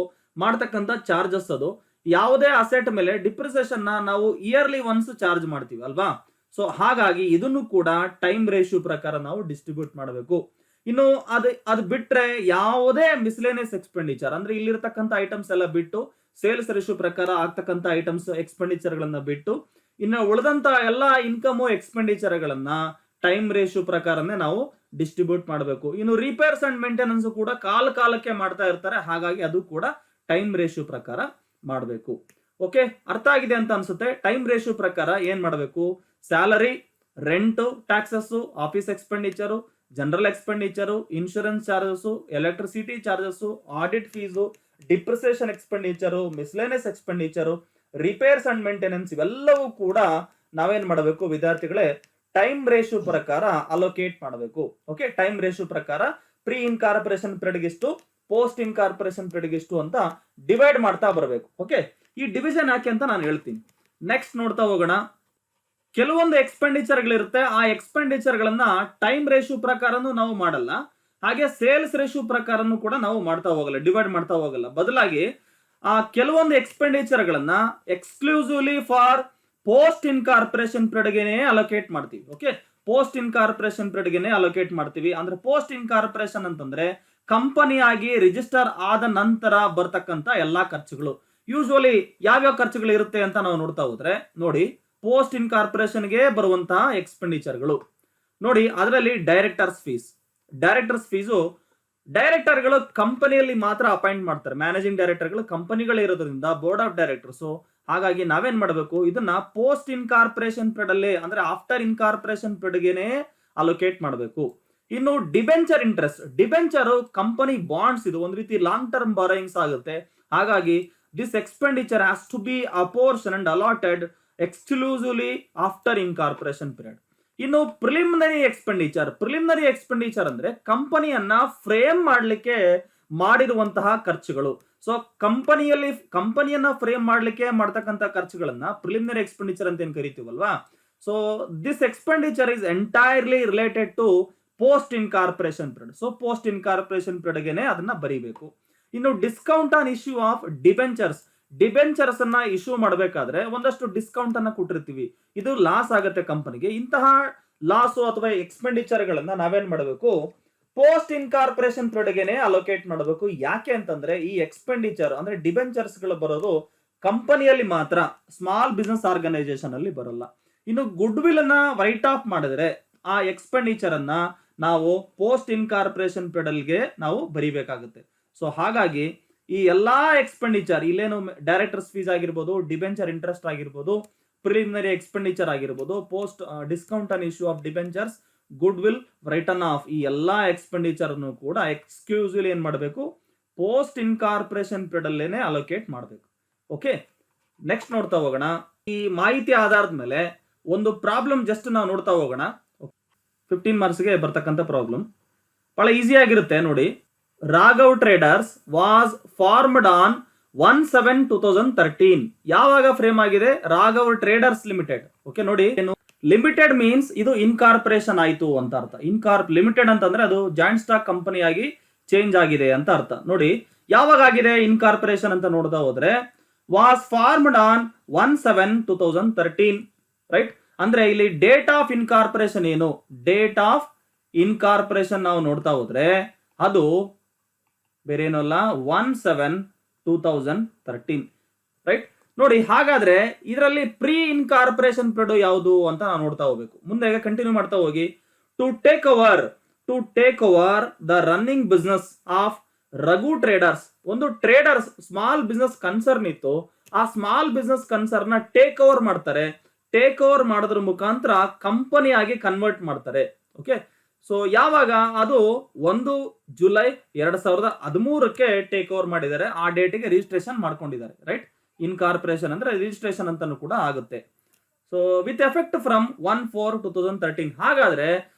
ಮಾಡ್ತಕ್ಕಂಥ ಚಾರ್ಜಸ್. ಅದು ಯಾವುದೇ ಅಸೆಟ್ ಮೇಲೆ ಡಿಪ್ರಿಸಿಯೇಷನ್ ನಾವು ಇಯರ್ಲಿ ಒನ್ಸ್ ಚಾರ್ಜ್ ಮಾಡ್ತೀವಿ ಅಲ್ವಾ. ಸೊ ಹಾಗಾಗಿ ಇದನ್ನು ಕೂಡ ಟೈಮ್ ರೇಷಿಯೋ ಪ್ರಕಾರ ನಾವು ಡಿಸ್ಟ್ರಿಬ್ಯೂಟ್ ಮಾಡಬೇಕು. ಇನ್ನು ಅದು ಬಿಟ್ರೆ ಯಾವುದೇ ಮಿಸ್ಲೇನಿಯಸ್ ಎಕ್ಸ್ಪೆಂಡಿಚರ್ ಅಂದ್ರೆ ಇಲ್ಲಿರ್ತಕ್ಕಂಥ ಐಟಮ್ಸ್ ಎಲ್ಲ ಬಿಟ್ಟು, ಸೇಲ್ಸ್ ರೇಷಿಯೋ ಪ್ರಕಾರ ಆಗ್ತಕ್ಕಂಥ ಐಟಮ್ಸ್ ಎಕ್ಸ್ಪೆಂಡಿಚರ್ ಗಳನ್ನ ಬಿಟ್ಟು ಇನ್ನು ಉಳಿದಂತ ಎಲ್ಲಾ ಇನ್ಕಮ್ ಎಕ್ಸ್ಪೆಂಡಿಚರ್ ಗಳನ್ನ ಟೈಮ್ ರೇಷಿಯೋ ಪ್ರಕಾರನೇ ನಾವು ಡಿಸ್ಟ್ರಿಬ್ಯೂಟ್ ಮಾಡಬೇಕು. ಇನ್ನು ರಿಪೇರ್ಸ್ ಅಂಡ್ ಮೇಂಟೆನೆನ್ಸ್ ಕೂಡ ಕಾಲಕ್ಕೆ ಮಾಡ್ತಾ ಇರ್ತಾರೆ. ಹಾಗಾಗಿ ಅದು ಕೂಡ ಟೈಮ್ ರೇಷಿಯೋ ಪ್ರಕಾರ ಮಾಡಬೇಕು. ಓಕೆ, ಅರ್ಥ ಆಗಿದೆ ಅಂತ ಅನ್ಸುತ್ತೆ. ಟೈಮ್ ರೇಷಿಯೋ ಪ್ರಕಾರ ಏನ್ ಮಾಡಬೇಕು, salary, rent, taxes, office expenditure, general expenditure, insurance charges, electricity charges, audit fees, depreciation expenditure, miscellaneous expenditure, repairs and maintenance ಇವೆಲ್ಲವೂ ಕೂಡ ನಾವೇನ್ ಮಾಡಬೇಕು ವಿದ್ಯಾರ್ಥಿಗಳೇ, ಟೈಮ್ ರೇಷಿಯೋ ಪ್ರಕಾರ ಅಲೋಕೇಟ್ ಮಾಡಬೇಕು. ಓಕೆ, ಟೈಮ್ ರೇಷಿಯೋ ಪ್ರಕಾರ ಪ್ರೀ ಇನ್ಕಾರ್ಪೊರೇಷನ್ ಪೀರಿಯಡ್ ಎಷ್ಟು, ಪೋಸ್ಟ್ ಇನ್ಕಾರ್ಪೊರೇಷನ್ ಪೀರಿಯಡ್ ಎಷ್ಟು ಅಂತ ಡಿವೈಡ್ ಮಾಡ್ತಾ ಬರಬೇಕು. ಓಕೆ, ಈ ಡಿವಿಷನ್ ಯಾಕೆ ಅಂತ ನಾನು ಹೇಳ್ತೀನಿ. ನೆಕ್ಸ್ಟ್ ನೋಡ್ತಾ ಹೋಗೋಣ. ಕೆಲವೊಂದು ಎಕ್ಸ್ಪೆಂಡಿಚರ್ ಗಳಿರುತ್ತೆ, ಆ ಎಕ್ಸ್ಪೆಂಡಿಚರ್ ಗಳನ್ನ ಟೈಮ್ ರೇಷಿಯೋ ಪ್ರಕಾರನೂ ನಾವು ಮಾಡಲ್ಲ, ಹಾಗೆ ಸೇಲ್ಸ್ ರೇಷಿಯೋ ಪ್ರಕಾರನೂ ಕೂಡ ನಾವು ಮಾಡ್ತಾ ಹೋಗಲ್ಲ, ಡಿವೈಡ್ ಮಾಡ್ತಾ ಹೋಗಲ್ಲ. ಬದಲಾಗಿ ಆ ಕೆಲವೊಂದು ಎಕ್ಸ್ಪೆಂಡಿಚರ್ ಗಳನ್ನ ಎಕ್ಸ್ಕ್ಲೂಸಿವ್ಲಿ ಫಾರ್ ಪೋಸ್ಟ್ ಇನ್ಕಾರ್ಪೊರೇಷನ್ ಪೀರಿಯಡ್ಗೆನೆ ಅಲೋಕೇಟ್ ಮಾಡ್ತೀವಿ. ಓಕೆ, ಪೋಸ್ಟ್ ಇನ್ಕಾರ್ಪೊರೇಷನ್ ಪೀರಿಯಡ್ಗೆನೆ ಅಲೋಕೇಟ್ ಮಾಡ್ತೀವಿ. ಅಂದ್ರೆ ಪೋಸ್ಟ್ ಇನ್ಕಾರ್ಪೊರೇಷನ್ ಅಂತಂದ್ರೆ ಕಂಪನಿಯಾಗಿ ರಿಜಿಸ್ಟರ್ ಆದ ನಂತರ ಬರ್ತಕ್ಕಂಥ ಎಲ್ಲಾ ಖರ್ಚುಗಳು. ಯೂಶುವಲಿ ಯಾವ್ಯಾವ ಖರ್ಚುಗಳು ಇರುತ್ತೆ ಅಂತ ನಾವು ನೋಡ್ತಾ ಹೋದ್ರೆ ನೋಡಿ, ಪೋಸ್ಟ್ ಇನ್ಕಾರ್ಪೊರೇಷನ್ಗೆ ಬರುವಂತಹ ಎಕ್ಸ್ಪೆಂಡಿಚರ್ಗಳು ನೋಡಿ, ಅದರಲ್ಲಿ ಡೈರೆಕ್ಟರ್ಸ್ ಫೀಸು ಡೈರೆಕ್ಟರ್ಗಳು ಕಂಪನಿಯಲ್ಲಿ ಮಾತ್ರ ಅಪಾಯಿಂಟ್ ಮಾಡ್ತಾರೆ. ಮ್ಯಾನೇಜಿಂಗ್ ಡೈರೆಕ್ಟರ್ಗಳು ಕಂಪನಿಗಳೇ ಇರೋದ್ರಿಂದ ಬೋರ್ಡ್ ಆಫ್ ಡೈರೆಕ್ಟರ್ಸ್. ಹಾಗಾಗಿ ನಾವೇನ್ ಮಾಡಬೇಕು, ಇದನ್ನ ಪೋಸ್ಟ್ ಇನ್ಕಾರ್ಪೊರೇಷನ್ ಪೀರಿಯಡ್ ಅಲ್ಲಿ ಅಂದ್ರೆ ಆಫ್ಟರ್ ಇನ್ಕಾರ್ಪೊರೇಷನ್ ಪೀರಿಯಡ್ಗೆನೆ ಅಲೋಕೇಟ್ ಮಾಡಬೇಕು. ಇನ್ನು debenture interest, debenture company bonds, ಇದು ಒಂದು ರೀತಿ ಲಾಂಗ್ ಟರ್ಮ್ ಬಾರೋಯಿಂಗ್ಸ್ ಆಗುತ್ತೆ. ಹಾಗಾಗಿ this expenditure has to be apportion and allotted exclusively after incorporation period. ಇನ್ನು ಪ್ರಿಲಿಮಿನರಿ ಎಕ್ಸ್ಪೆಂಡಿಚರ್ ಅಂದ್ರೆ ಕಂಪನಿಯನ್ನ ಫ್ರೇಮ್ ಮಾಡ್ಲಿಕ್ಕೆ ಮಾಡಿರುವಂತಹ ಖರ್ಚುಗಳು. ಸೊ ಕಂಪನಿಯನ್ನ ಫ್ರೇಮ್ ಮಾಡ್ಲಿಕ್ಕೆ ಮಾಡ್ತಕ್ಕಂಥ ಖರ್ಚುಗಳನ್ನ ಪ್ರಿಲಿಮಿನರಿ ಎಕ್ಸ್ಪೆಂಡಿಚರ್ ಅಂತ ಏನ್ ಕರಿತೀವಲ್ವಾ, so this expenditure is entirely related to post incorporation period. So post incorporation ಪೀರಿಯಡ್ಗೆನೆ ಅದನ್ನ ಬರೀಬೇಕು. ಇನ್ನು discount on issue of debentures. Debentures ಅನ್ನ ಇಶ್ಯೂ ಮಾಡಬೇಕಾದ್ರೆ ಒಂದಷ್ಟು ಡಿಸ್ಕೌಂಟ್ ಅನ್ನ ಕೊಟ್ಟಿರ್ತೀವಿ, ಇದು ಲಾಸ್ ಆಗುತ್ತೆ ಕಂಪನಿಗೆ. ಇಂತಹ ಲಾಸ್ ಅಥವಾ ಎಕ್ಸ್ಪೆಂಡಿಚರ್ ಗಳನ್ನ ನಾವೇನ್ ಮಾಡಬೇಕು, ಪೋಸ್ಟ್ ಇನ್ಕಾರ್ಪೊರೇಷನ್ ಪೀರಿಯಡ್ಗೆನೆ ಅಲೋಕೇಟ್ ಮಾಡಬೇಕು. ಯಾಕೆ ಅಂತಂದ್ರೆ ಈ ಎಕ್ಸ್ಪೆಂಡಿಚರ್ ಅಂದ್ರೆ ಡಿಬೆಂಚರ್ಸ್ ಗಳು ಬರೋದು ಕಂಪನಿಯಲ್ಲಿ ಮಾತ್ರ, ಸ್ಮಾಲ್ ಬಿಸ್ನೆಸ್ ಆರ್ಗನೈಸೇಷನ್ ಅಲ್ಲಿ ಬರಲ್ಲ. ಇನ್ನು ಗುಡ್ ವಿಲ್ ಅನ್ನ ರೈಟ್ ಆಫ್ ಮಾಡಿದ್ರೆ ಆ ಎಕ್ಸ್ಪೆಂಡಿಚರ್ ಅನ್ನ ನಾವು ಪೋಸ್ಟ್ ಇನ್ಕಾರ್ಪೊರೇಷನ್ ಪೀರಿಯಡ್ಗೆ ನಾವು ಬರಿಬೇಕಾಗುತ್ತೆ. ಸೊ ಹಾಗಾಗಿ ಈ ಎಲ್ಲಾ ಎಕ್ಸ್ಪೆಂಡಿಚರ್, ಇಲ್ಲೇನು ಡೈರೆಕ್ಟರ್ಸ್ ಫೀಸ್ ಆಗಿರ್ಬೋದು, ಡಿಬೆಂಚರ್ ಇಂಟ್ರೆಸ್ಟ್ ಆಗಿರ್ಬೋದು, ಪ್ರಿಲಿಮಿನರಿ ಎಕ್ಸ್ಪೆಂಡಿಚರ್ ಆಗಿರ್ಬೋದು, post discount on issue of debentures, good will, return of, ಈ ಎಲ್ಲಾ ಎಕ್ಸ್ಪೆಂಡಿಚರ್ ಕೂಡ ಎಕ್ಸ್ಕ್ಲೂಸಿವ್ಲಿ ಏನ್ ಮಾಡಬೇಕು, ಪೋಸ್ಟ್ ಇನ್ಕಾರ್ಪೊರೇಷನ್ ಪೀರಿಯಡ್ ಅಲ್ಲೇನೆ ಅಲೋಕೇಟ್ ಮಾಡಬೇಕು. ಓಕೆ, ನೆಕ್ಸ್ಟ್ ನೋಡ್ತಾ ಹೋಗೋಣ. ಈ ಮಾಹಿತಿ ಆಧಾರದ ಮೇಲೆ ಒಂದು ಪ್ರಾಬ್ಲಮ್ ಜಸ್ಟ್ ನಾವು ನೋಡ್ತಾ ಹೋಗೋಣ. 15 ಮಾರ್ಕ್ಸ್ಗೆ ಬರ್ತಕ್ಕಂಥ ಪ್ರಾಬ್ಲಮ್ ಬಹಳ ಈಸಿ ಆಗಿರುತ್ತೆ ನೋಡಿ. Raghav traders was formed on 1/7/2013. ಯಾವಾಗ ಫ್ರೇಮ್ ಆಗಿದೆ? Raghav traders limited. ಓಕೆ ನೋಡಿ, ಏನು ಲಿಮಿಟೆಡ್ ಮೀನ್ಸ್ ಇದು ಇನ್ಕಾರ್ಪೊರೇಷನ್ ಆಯ್ತು ಅಂತ ಅರ್ಥ. ಲಿಮಿಟೆಡ್ ಅಂತಂದ್ರೆ ಅದು ಜಾಯಿಂಟ್ ಸ್ಟಾಕ್ ಕಂಪನಿ ಆಗಿ ಚೇಂಜ್ ಆಗಿದೆ ಅಂತ ಅರ್ಥ. ನೋಡಿ ಯಾವಾಗ ಆಗಿದೆ ಇನ್ಕಾರ್ಪೊರೇಷನ್ ಅಂತ ನೋಡ್ತಾ ಹೋದ್ರೆ, ವಾಸ್ ಫಾರ್ಮ್ಡ್ ಆನ್ 1/7/2013, ರೈಟ್? ಅಂದ್ರೆ ಇಲ್ಲಿ ಡೇಟ್ ಆಫ್ ಇನ್ಕಾರ್ಪೊರೇಷನ್ ಏನು? ಡೇಟ್ ಆಫ್ ಇನ್ಕಾರ್ಪೊರೇಷನ್ ನಾವು ನೋಡ್ತಾ ಹೋದ್ರೆ ಅದು ಬೇರೆ ಏನೂ ಅಲ್ಲ, 1/7/2013, ರೈಟ್? ನೋಡಿ, ಹಾಗಾದ್ರೆ ಇದರಲ್ಲಿ ಪ್ರೀ ಇನ್ಕಾರ್ಪೊರೇಷನ್ ಪೀರಿಯಡ್ ಯಾವುದು ಅಂತ ನಾವು ನೋಡ್ತಾ ಹೋಗ್ಬೇಕು. ಮುಂದೆ ಕಂಟಿನ್ಯೂ ಮಾಡ್ತಾ ಹೋಗಿ. To take over the running business of Raghu traders. ಒಂದು ಟ್ರೇಡರ್ಸ್ ಸ್ಮಾಲ್ ಬಿಸ್ನೆಸ್ ಕನ್ಸರ್ನ್ ಇತ್ತು, ಆ ಸ್ಮಾಲ್ ಬಿಸ್ನೆಸ್ ಕನ್ಸರ್ನ್ ನ ಟೇಕ್ ಓವರ್ ಮಾಡ್ತಾರೆ. ಟೇಕ್ ಓವರ್ ಮಾಡೋದ್ರ ಮುಖಾಂತರ ಕಂಪನಿ ಆಗಿ ಕನ್ವರ್ಟ್ ಮಾಡ್ತಾರೆ. ಓಕೆ, ಸೊ ಯಾವಾಗ? ಅದು 1 ಜುಲೈ 2013ಕ್ಕೆ ಟೇಕ್ ಓವರ್ ಮಾಡಿದ್ದಾರೆ. ಆ ಡೇಟಿಗೆ ರಿಜಿಸ್ಟ್ರೇಷನ್ ಮಾಡ್ಕೊಂಡಿದ್ದಾರೆ, ರೈಟ್? ಇನ್ಕಾರ್ಪೊರೇಷನ್ ಅಂದ್ರೆ ರಿಜಿಸ್ಟ್ರೇಷನ್ ಅಂತಾನು ಕೂಡ ಆಗುತ್ತೆ. So with effect from 1/4/2013. ಹಾಗಾದ್ರೆ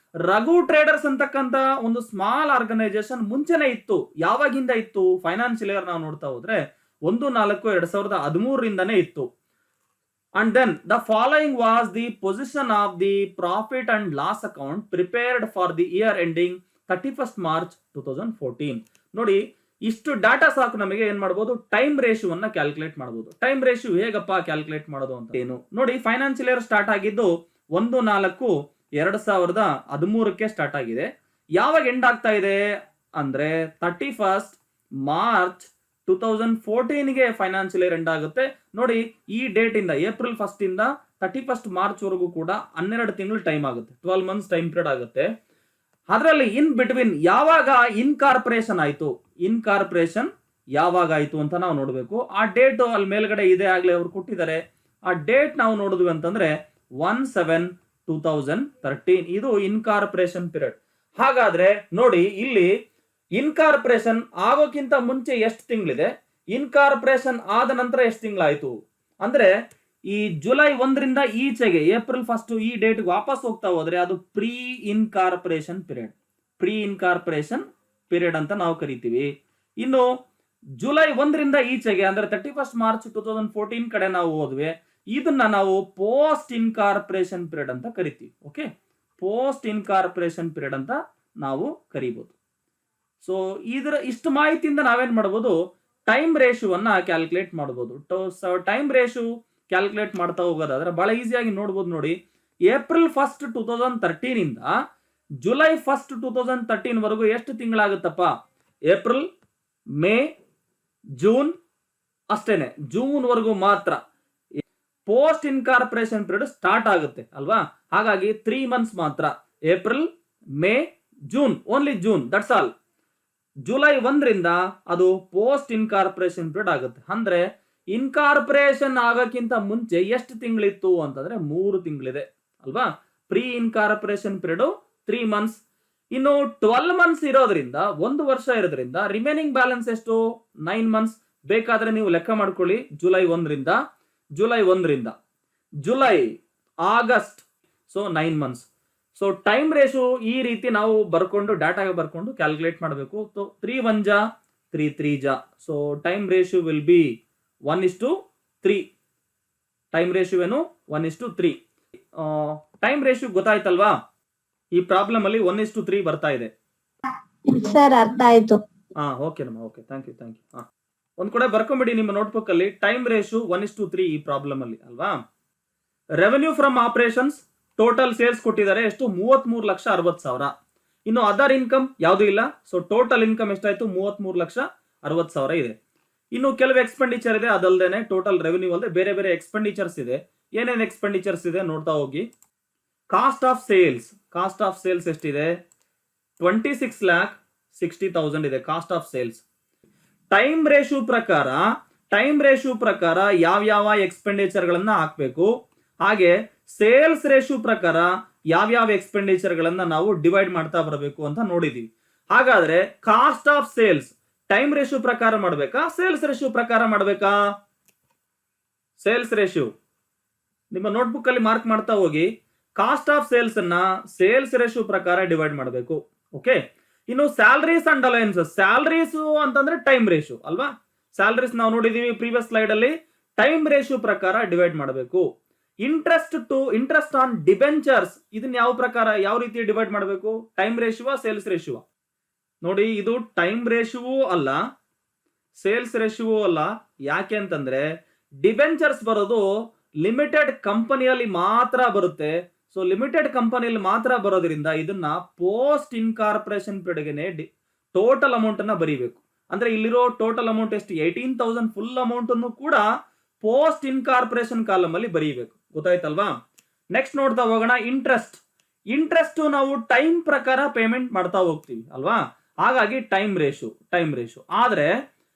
ರಘು ಟ್ರೇಡರ್ಸ್ ಅಂತಕ್ಕಂತ ಒಂದು ಸ್ಮಾಲ್ ಆರ್ಗನೈಸೇಷನ್ ಮುಂಚೆನೆ ಇತ್ತು. ಯಾವಾಗಿಂದ ಇತ್ತು? ಫೈನಾನ್ಷಿಯಲ್ ಇಯರ್ ನಾವು ನೋಡ್ತಾ ಹೋದ್ರೆ 1/4/2013ರಿಂದನೇ ಇತ್ತು. And then the following was the position of the profit and loss account prepared for the year ending 31st March 2014. ನೋಡಿ, ಇಷ್ಟು ಡಾಟಾ ಸಾಕು ನಮಗೆ ಏನ್ ಮಾಡಬಹುದು, ಟೈಮ್ ರೇಷಿಯೋವನ್ನ ಕ್ಯಾಲ್ಕುಲೇಟ್ ಮಾಡಬಹುದು. ಟೈಮ್ ರೇಷಿಯೋ ಹೇಗಪ್ಪ ಕ್ಯಾಲ್ಕುಲೇಟ್ ಮಾಡೋದು ಅಂತ ಏನು ನೋಡಿ. ಫೈನಾನ್ಷಿಯಲ್ ಇಯರ್ ಸ್ಟಾರ್ಟ್ ಆಗಿದ್ದು 1/4/2013ಕ್ಕೆ ಸ್ಟಾರ್ಟ್ ಆಗಿದೆ. ಯಾವಾಗ ಎಂಡ್ ಆಗ್ತಾ ಇದೆ ಅಂದ್ರೆ 31st ಮಾರ್ಚ್ 2014ಗೆ ಫೈನಾನ್ಷಿಯಲ್ ಇಯರ್ ಎಂಡ್ ಆಗುತ್ತೆ. ನೋಡಿ, ಈ ಡೇಟ್ ಇಂದ ಏಪ್ರಿಲ್ 1 ಇಂದ 31st ಮಾರ್ಚ್ ವರೆಗೂ ಕೂಡ 12 ತಿಂಗಳು ಟೈಮ್ ಆಗುತ್ತೆ. 12 ಮಂತ್ಸ್ ಟೈಮ್ ಪೀರಿಯಡ್ ಆಗುತ್ತೆ. ಅದರಲ್ಲಿ ಇನ್ ಬಿಟ್ವೀನ್ ಯಾವಾಗ ಇನ್ಕಾರ್ಪೊರೇಷನ್ ಆಯ್ತು, ಇನ್ಕಾರ್ಪೊರೇಷನ್ ಯಾವಾಗ ಆಯ್ತು ಅಂತ ನಾವು ನೋಡಬೇಕು. ಆ ಡೇಟ್ ಅಲ್ಲಿ ಮೇಲ್ಗಡೆ ಇದೆ, ಆಗ್ಲೇ ಅವ್ರು ಕೊಟ್ಟಿದ್ದಾರೆ. ಆ ಡೇಟ್ ನಾವು ನೋಡಿದ್ವಿ ಅಂತಂದ್ರೆ 1/7/2013 ಇದು ಇನ್ಕಾರ್ಪೊರೇಷನ್ ಪೀರಿಯಡ್. ಹಾಗಾದ್ರೆ ನೋಡಿ, ಇಲ್ಲಿ ಇನ್ಕಾರ್ಪೊರೇಷನ್ ಆಗೋಕ್ಕಿಂತ ಮುಂಚೆ ಎಷ್ಟು ತಿಂಗಳಿದೆ, ಇನ್ಕಾರ್ಪೊರೇಷನ್ ಆದ ನಂತರ ಎಷ್ಟು ತಿಂಗಳಾಯ್ತು ಅಂದ್ರೆ, ಈ ಜುಲೈ 1ರಿಂದ ಈಚೆಗೆ ಏಪ್ರಿಲ್ 1 ಈ ಡೇಟ್ ವಾಪಸ್ ಹೋಗ್ತಾ ಹೋದ್ರೆ ಅದು pre incorporation period. Pre incorporation period ಅಂತ ನಾವು ಕರಿತೀವಿ. ಇನ್ನು ಜುಲೈ 1ರಿಂದ ಈಚೆಗೆ ಅಂದ್ರೆ 31st ಮಾರ್ಚ್ 2014 ಕಡೆ ನಾವು ಹೋದ್ವಿ, ಇದನ್ನ ನಾವು ಪೋಸ್ಟ್ ಇನ್ಕಾರ್ಪೊರೇಷನ್ ಪೀರಿಯಡ್ ಅಂತ ಕರಿತೀವಿ. ಓಕೆ, ಪೋಸ್ಟ್ ಇನ್ಕಾರ್ಪೊರೇಷನ್ ಪೀರಿಯಡ್ ಅಂತ ನಾವು ಕರಿಬಹುದು. ಸೊ ಇಷ್ಟು ಮಾಹಿತಿಯಿಂದ ನಾವೇನ್ ಮಾಡಬಹುದು, ಟೈಮ್ ರೇಷಿಯೋವನ್ನ ಕ್ಯಾಲ್ಕುಲೇಟ್ ಮಾಡಬಹುದು. ಟೈಮ್ ರೇಷಿಯೋ ಕ್ಯಾಲ್ಕುಲೇಟ್ ಮಾಡ್ತಾ ಹೋಗೋದಾದ್ರೆ ಬಹಳ ಈಸಿಯಾಗಿ ನೋಡ್ಬೋದು. ನೋಡಿ, ಏಪ್ರಿಲ್ 1 2013 ಇಂದ ಜುಲೈ 1 2013 ವರೆಗೂ ಎಷ್ಟು ತಿಂಗಳಾಗುತ್ತಪ್ಪ? ಏಪ್ರಿಲ್, ಮೇ, ಜೂನ್, ಅಷ್ಟೇನೆ, ಜೂನ್ ವರೆಗೂ ಮಾತ್ರ ಪೋಸ್ಟ್ ಇನ್ಕಾರ್ಪೊರೇಷನ್ ಪೀರಿಯಡ್ ಸ್ಟಾರ್ಟ್ ಆಗುತ್ತೆ ಅಲ್ವಾ. ಹಾಗಾಗಿ 3 ಮಂತ್ಸ್ ಮಾತ್ರ, April, May, June, only June, that's all. July 1ರಿಂದ ಅದು ಪೋಸ್ಟ್ ಇನ್ಕಾರ್ಪೊರೇಷನ್ ಪೀರಿಯಡ್ ಆಗುತ್ತೆ. ಅಂದ್ರೆ ಇನ್ಕಾರ್ಪೊರೇಷನ್ ಆಗೋಕ್ಕಿಂತ ಮುಂಚೆ ಎಷ್ಟು ತಿಂಗಳಿತ್ತು ಅಂತಂದ್ರೆ 3 ತಿಂಗಳಿದೆ ಅಲ್ವಾ. Pre incorporation period 3 months. ಇನ್ನು 12 ಮಂತ್ಸ್ ಇರೋದ್ರಿಂದ, 1 ವರ್ಷ ಇರೋದ್ರಿಂದ ರಿಮೈನಿಂಗ್ ಬ್ಯಾಲೆನ್ಸ್ ಎಷ್ಟು? 9 ಮಂತ್ಸ್. ಬೇಕಾದ್ರೆ ನೀವು ಲೆಕ್ಕ ಮಾಡ್ಕೊಳ್ಳಿ. ಜುಲೈ 1ರಿಂದ July, August, so 9 months. So time ratio ಈ ರೀತಿ ನಾವು ಬರ್ಕೊಂಡು ಡಾಟಾಗೆ ಬರ್ಕೊಂಡು ಕ್ಯಾಲ್ಕುಲೇಟ್ ಮಾಡಬೇಕು. 3 1 ಜಾ 3 3 ಜಾ. So time ratio will be 1:3. Time ratio ಏನು? 1:3. ಟೈಮ್ ರೇಷಿಯೋ ಗೊತ್ತಾಯ್ತಲ್ವಾ? ಈ ಪ್ರಾಬ್ಲಮ್ ಅಲ್ಲಿ 1:3 ಬರ್ತಾ ಇದೆ. ಸರ್ ಅರ್ಥ ಆಯ್ತು. ಓಕೆ ನಮ್ಮ ಓಕೆ, ಥ್ಯಾಂಕ್ ಯು. ಒಂದ್ ಕಡೆ ಬರ್ಕೊಂಬಿಡಿ ನಿಮ್ಮ ನೋಟ್ಬುಕ್ ಅಲ್ಲಿ ಟೈಮ್ ರೇಷಿಯೋ 1:3 ಈ ಪ್ರಾಬ್ಲಮ್ ಅಲ್ಲಿ ಅಲ್ವಾ. Revenue from operations total sales ಕೊಟ್ಟಿದ್ದಾರೆ ಎಷ್ಟು? 33,60,000. ಇನ್ನು ಅದರ್ ಇನ್ಕಮ್ ಯಾವುದು ಇಲ್ಲ. ಸೊ ಟೋಟಲ್ ಇನ್ಕಮ್ ಎಷ್ಟಾಯ್ತು? 33,60,000 ಇದೆ. ಇನ್ನು ಕೆಲವು ಎಕ್ಸ್ಪೆಂಡಿಚರ್ ಇದೆ, ಅದಲ್ದೇನೆ ಟೋಟಲ್ ರೆವೆನ್ಯೂ ಅಲ್ಲದೆ ಬೇರೆ ಬೇರೆ ಎಕ್ಸ್ಪೆಂಡಿಚರ್ಸ್ ಇದೆ. ಏನೇನು ಎಕ್ಸ್ಪೆಂಡಿಚರ್ಸ್ ಇದೆ ನೋಡ್ತಾ ಹೋಗಿ. ಕಾಸ್ಟ್ ಆಫ್ ಸೇಲ್ಸ್ ಎಷ್ಟಿದೆ? 26,60,000 ಇದೆ cost of sales. Time ratio ಪ್ರಕಾರ ಯಾವ ಎಕ್ಸ್ಪೆಂಡಿಚರ್ ಗಳನ್ನ ಹಾಕ್ಬೇಕು, ಹಾಗೆ ಸೇಲ್ಸ್ ರೇಷಿಯೋ ಪ್ರಕಾರ ಯಾವ ಎಕ್ಸ್ಪೆಂಡಿಚರ್ ಗಳನ್ನ ನಾವು ಡಿವೈಡ್ ಮಾಡ್ತಾ ಬರಬೇಕು ಅಂತ ನೋಡಿದೀವಿ. ಹಾಗಾದ್ರೆ cost of sales time ratio ಪ್ರಕಾರ ಮಾಡ್ಬೇಕಾ, ಸೇಲ್ಸ್ ರೇಷಿಯೋ ಪ್ರಕಾರ ಮಾಡ್ಬೇಕಾ? ಸೇಲ್ಸ್ ರೇಷಿಯೋ ನಿಮ್ಮ ನೋಟ್ಬುಕ್ ಅಲ್ಲಿ ಮಾರ್ಕ್ ಮಾಡ್ತಾ ಹೋಗಿ. ಕಾಸ್ಟ್ ಆಫ್ ಸೇಲ್ಸ್ ಅನ್ನ ಸೇಲ್ಸ್ ರೇಷಿಯೋ ಪ್ರಕಾರ ಡಿವೈಡ್ ಮಾಡಬೇಕು. ಓಕೆ. ಇನ್ನು ಸ್ಯಾಲರೀಸ್ ಅಂಡ್ ಅಲಯನ್ಸಸ್, ಸ್ಯಾಲರೀಸ್ ಅಂತಂದ್ರೆ ಟೈಮ್ ರೇಷಿಯೋ ಅಲ್ವಾ. ಸ್ಯಾಲರೀಸ್ ನಾವು ನೋಡಿದೀವಿ ಪ್ರೀವಿಯಸ್ ಸ್ಲೈಡ್ ಅಲ್ಲಿ, ಟೈಮ್ ರೇಷಿಯೋ ಪ್ರಕಾರ ಡಿವೈಡ್ ಮಾಡಬೇಕು. ಇಂಟ್ರೆಸ್ಟ್ ಆನ್ ಡಿಬೆಂಚರ್ಸ್, ಇದನ್ನ ಯಾವ ರೀತಿ ಡಿವೈಡ್ ಮಾಡಬೇಕು? Time ratio sales ratio? ನೋಡಿ, ಇದು ಟೈಮ್ ರೇಷಿಯೋ ಅಲ್ಲ, ಸೇಲ್ಸ್ ರೇಷಿಯೋ ಅಲ್ಲ. ಯಾಕೆ ಅಂತಂದ್ರೆ ಡಿಬೆಂಚರ್ಸ್ ಬರೋದು ಲಿಮಿಟೆಡ್ ಕಂಪನಿಯಲ್ಲಿ ಮಾತ್ರ ಬರುತ್ತೆ. ಸೊ ಲಿಮಿಟೆಡ್ ಕಂಪನಿಯಲ್ಲಿ ಮಾತ್ರ ಬರೋದ್ರಿಂದ ಇದನ್ನ ಪೋಸ್ಟ್ ಇನ್ಕಾರ್ಪೊರೇಷನ್ ಪೀರಿಯಡ್ಗೆನೆ ಟೋಟಲ್ ಅಮೌಂಟ್ ಅನ್ನ ಬರೀಬೇಕು. ಅಂದ್ರೆ ಇಲ್ಲಿರೋ ಟೋಟಲ್ ಅಮೌಂಟ್ ಎಷ್ಟು? 18,000 ಫುಲ್ ಅಮೌಂಟ್ ಅನ್ನು ಕೂಡ ಪೋಸ್ಟ್ ಇನ್ಕಾರ್ಪೊರೇಷನ್ ಕಾಲಮ್ ಅಲ್ಲಿ ಬರೀಬೇಕು. ಗೊತ್ತಾಯ್ತಲ್ವಾ? ನೆಕ್ಸ್ಟ್ ನೋಡ್ತಾ ಹೋಗೋಣ. ಇಂಟ್ರೆಸ್ಟ್ ನಾವು ಟೈಮ್ ಪ್ರಕಾರ ಪೇಮೆಂಟ್ ಮಾಡ್ತಾ ಹೋಗ್ತೀವಿ ಅಲ್ವಾ, ಹಾಗಾಗಿ ಟೈಮ್ ರೇಷಿಯೋ. ಆದ್ರೆ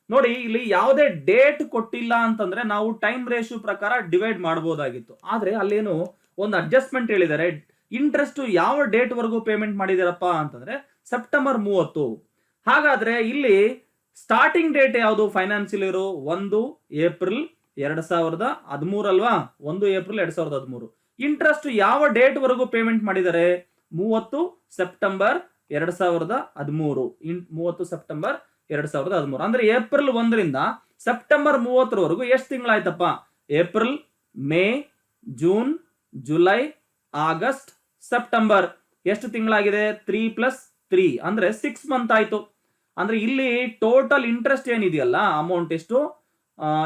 ನೋಡಿ, ಇಲ್ಲಿ ಯಾವುದೇ ಡೇಟ್ ಕೊಟ್ಟಿಲ್ಲ ಅಂತಂದ್ರೆ ನಾವು ಟೈಮ್ ರೇಷಿಯೋ ಪ್ರಕಾರ ಡಿವೈಡ್ ಮಾಡಬಹುದಾಗಿತ್ತು. ಆದ್ರೆ ಅಲ್ಲೇನು ಒಂದು ಅಡ್ಜಸ್ಟ್ಮೆಂಟ್ ಹೇಳಿದ್ದಾರೆ. ಇಂಟ್ರೆಸ್ಟ್ ಯಾವ ಡೇಟ್ ವರೆಗೂ ಪೇಮೆಂಟ್ ಮಾಡಿದಾರಪ್ಪ ಅಂತಂದ್ರೆ ಸೆಪ್ಟೆಂಬರ್ 30. ಹಾಗಾದ್ರೆ ಇಲ್ಲಿ ಸ್ಟಾರ್ಟಿಂಗ್ ಡೇಟ್ ಯಾವುದು ಫೈನಾನ್ಸಿಯಲ್ ಇರೋ? 1 ಏಪ್ರಿಲ್ 2013 ಅಲ್ವಾ. 1 ಏಪ್ರಿಲ್ 2013. ಇಂಟ್ರೆಸ್ಟ್ ಯಾವ ಡೇಟ್ ವರೆಗೂ ಪೇಮೆಂಟ್ ಮಾಡಿದ್ದಾರೆ? 30 ಸೆಪ್ಟೆಂಬರ್ 2013. 30 ಸೆಪ್ಟೆಂಬರ್ 2013 ಅಂದ್ರೆ ಏಪ್ರಿಲ್ 1ರಿಂದ ಸೆಪ್ಟೆಂಬರ್ 30ರವರೆಗೂ ಎಷ್ಟು ತಿಂಗಳಾಯ್ತಪ್ಪ? April, May, June, July, August, September. ಎಷ್ಟು ತಿಂಗಳಾಗಿದೆ? 3+3 ಅಂದ್ರೆ 6 ಮಂತ್ ಆಯ್ತು. ಅಂದ್ರೆ ಇಲ್ಲಿ ಟೋಟಲ್ ಇಂಟ್ರೆಸ್ಟ್ ಏನಿದೆಯಲ್ಲ ಅಮೌಂಟ್ ಎಷ್ಟು?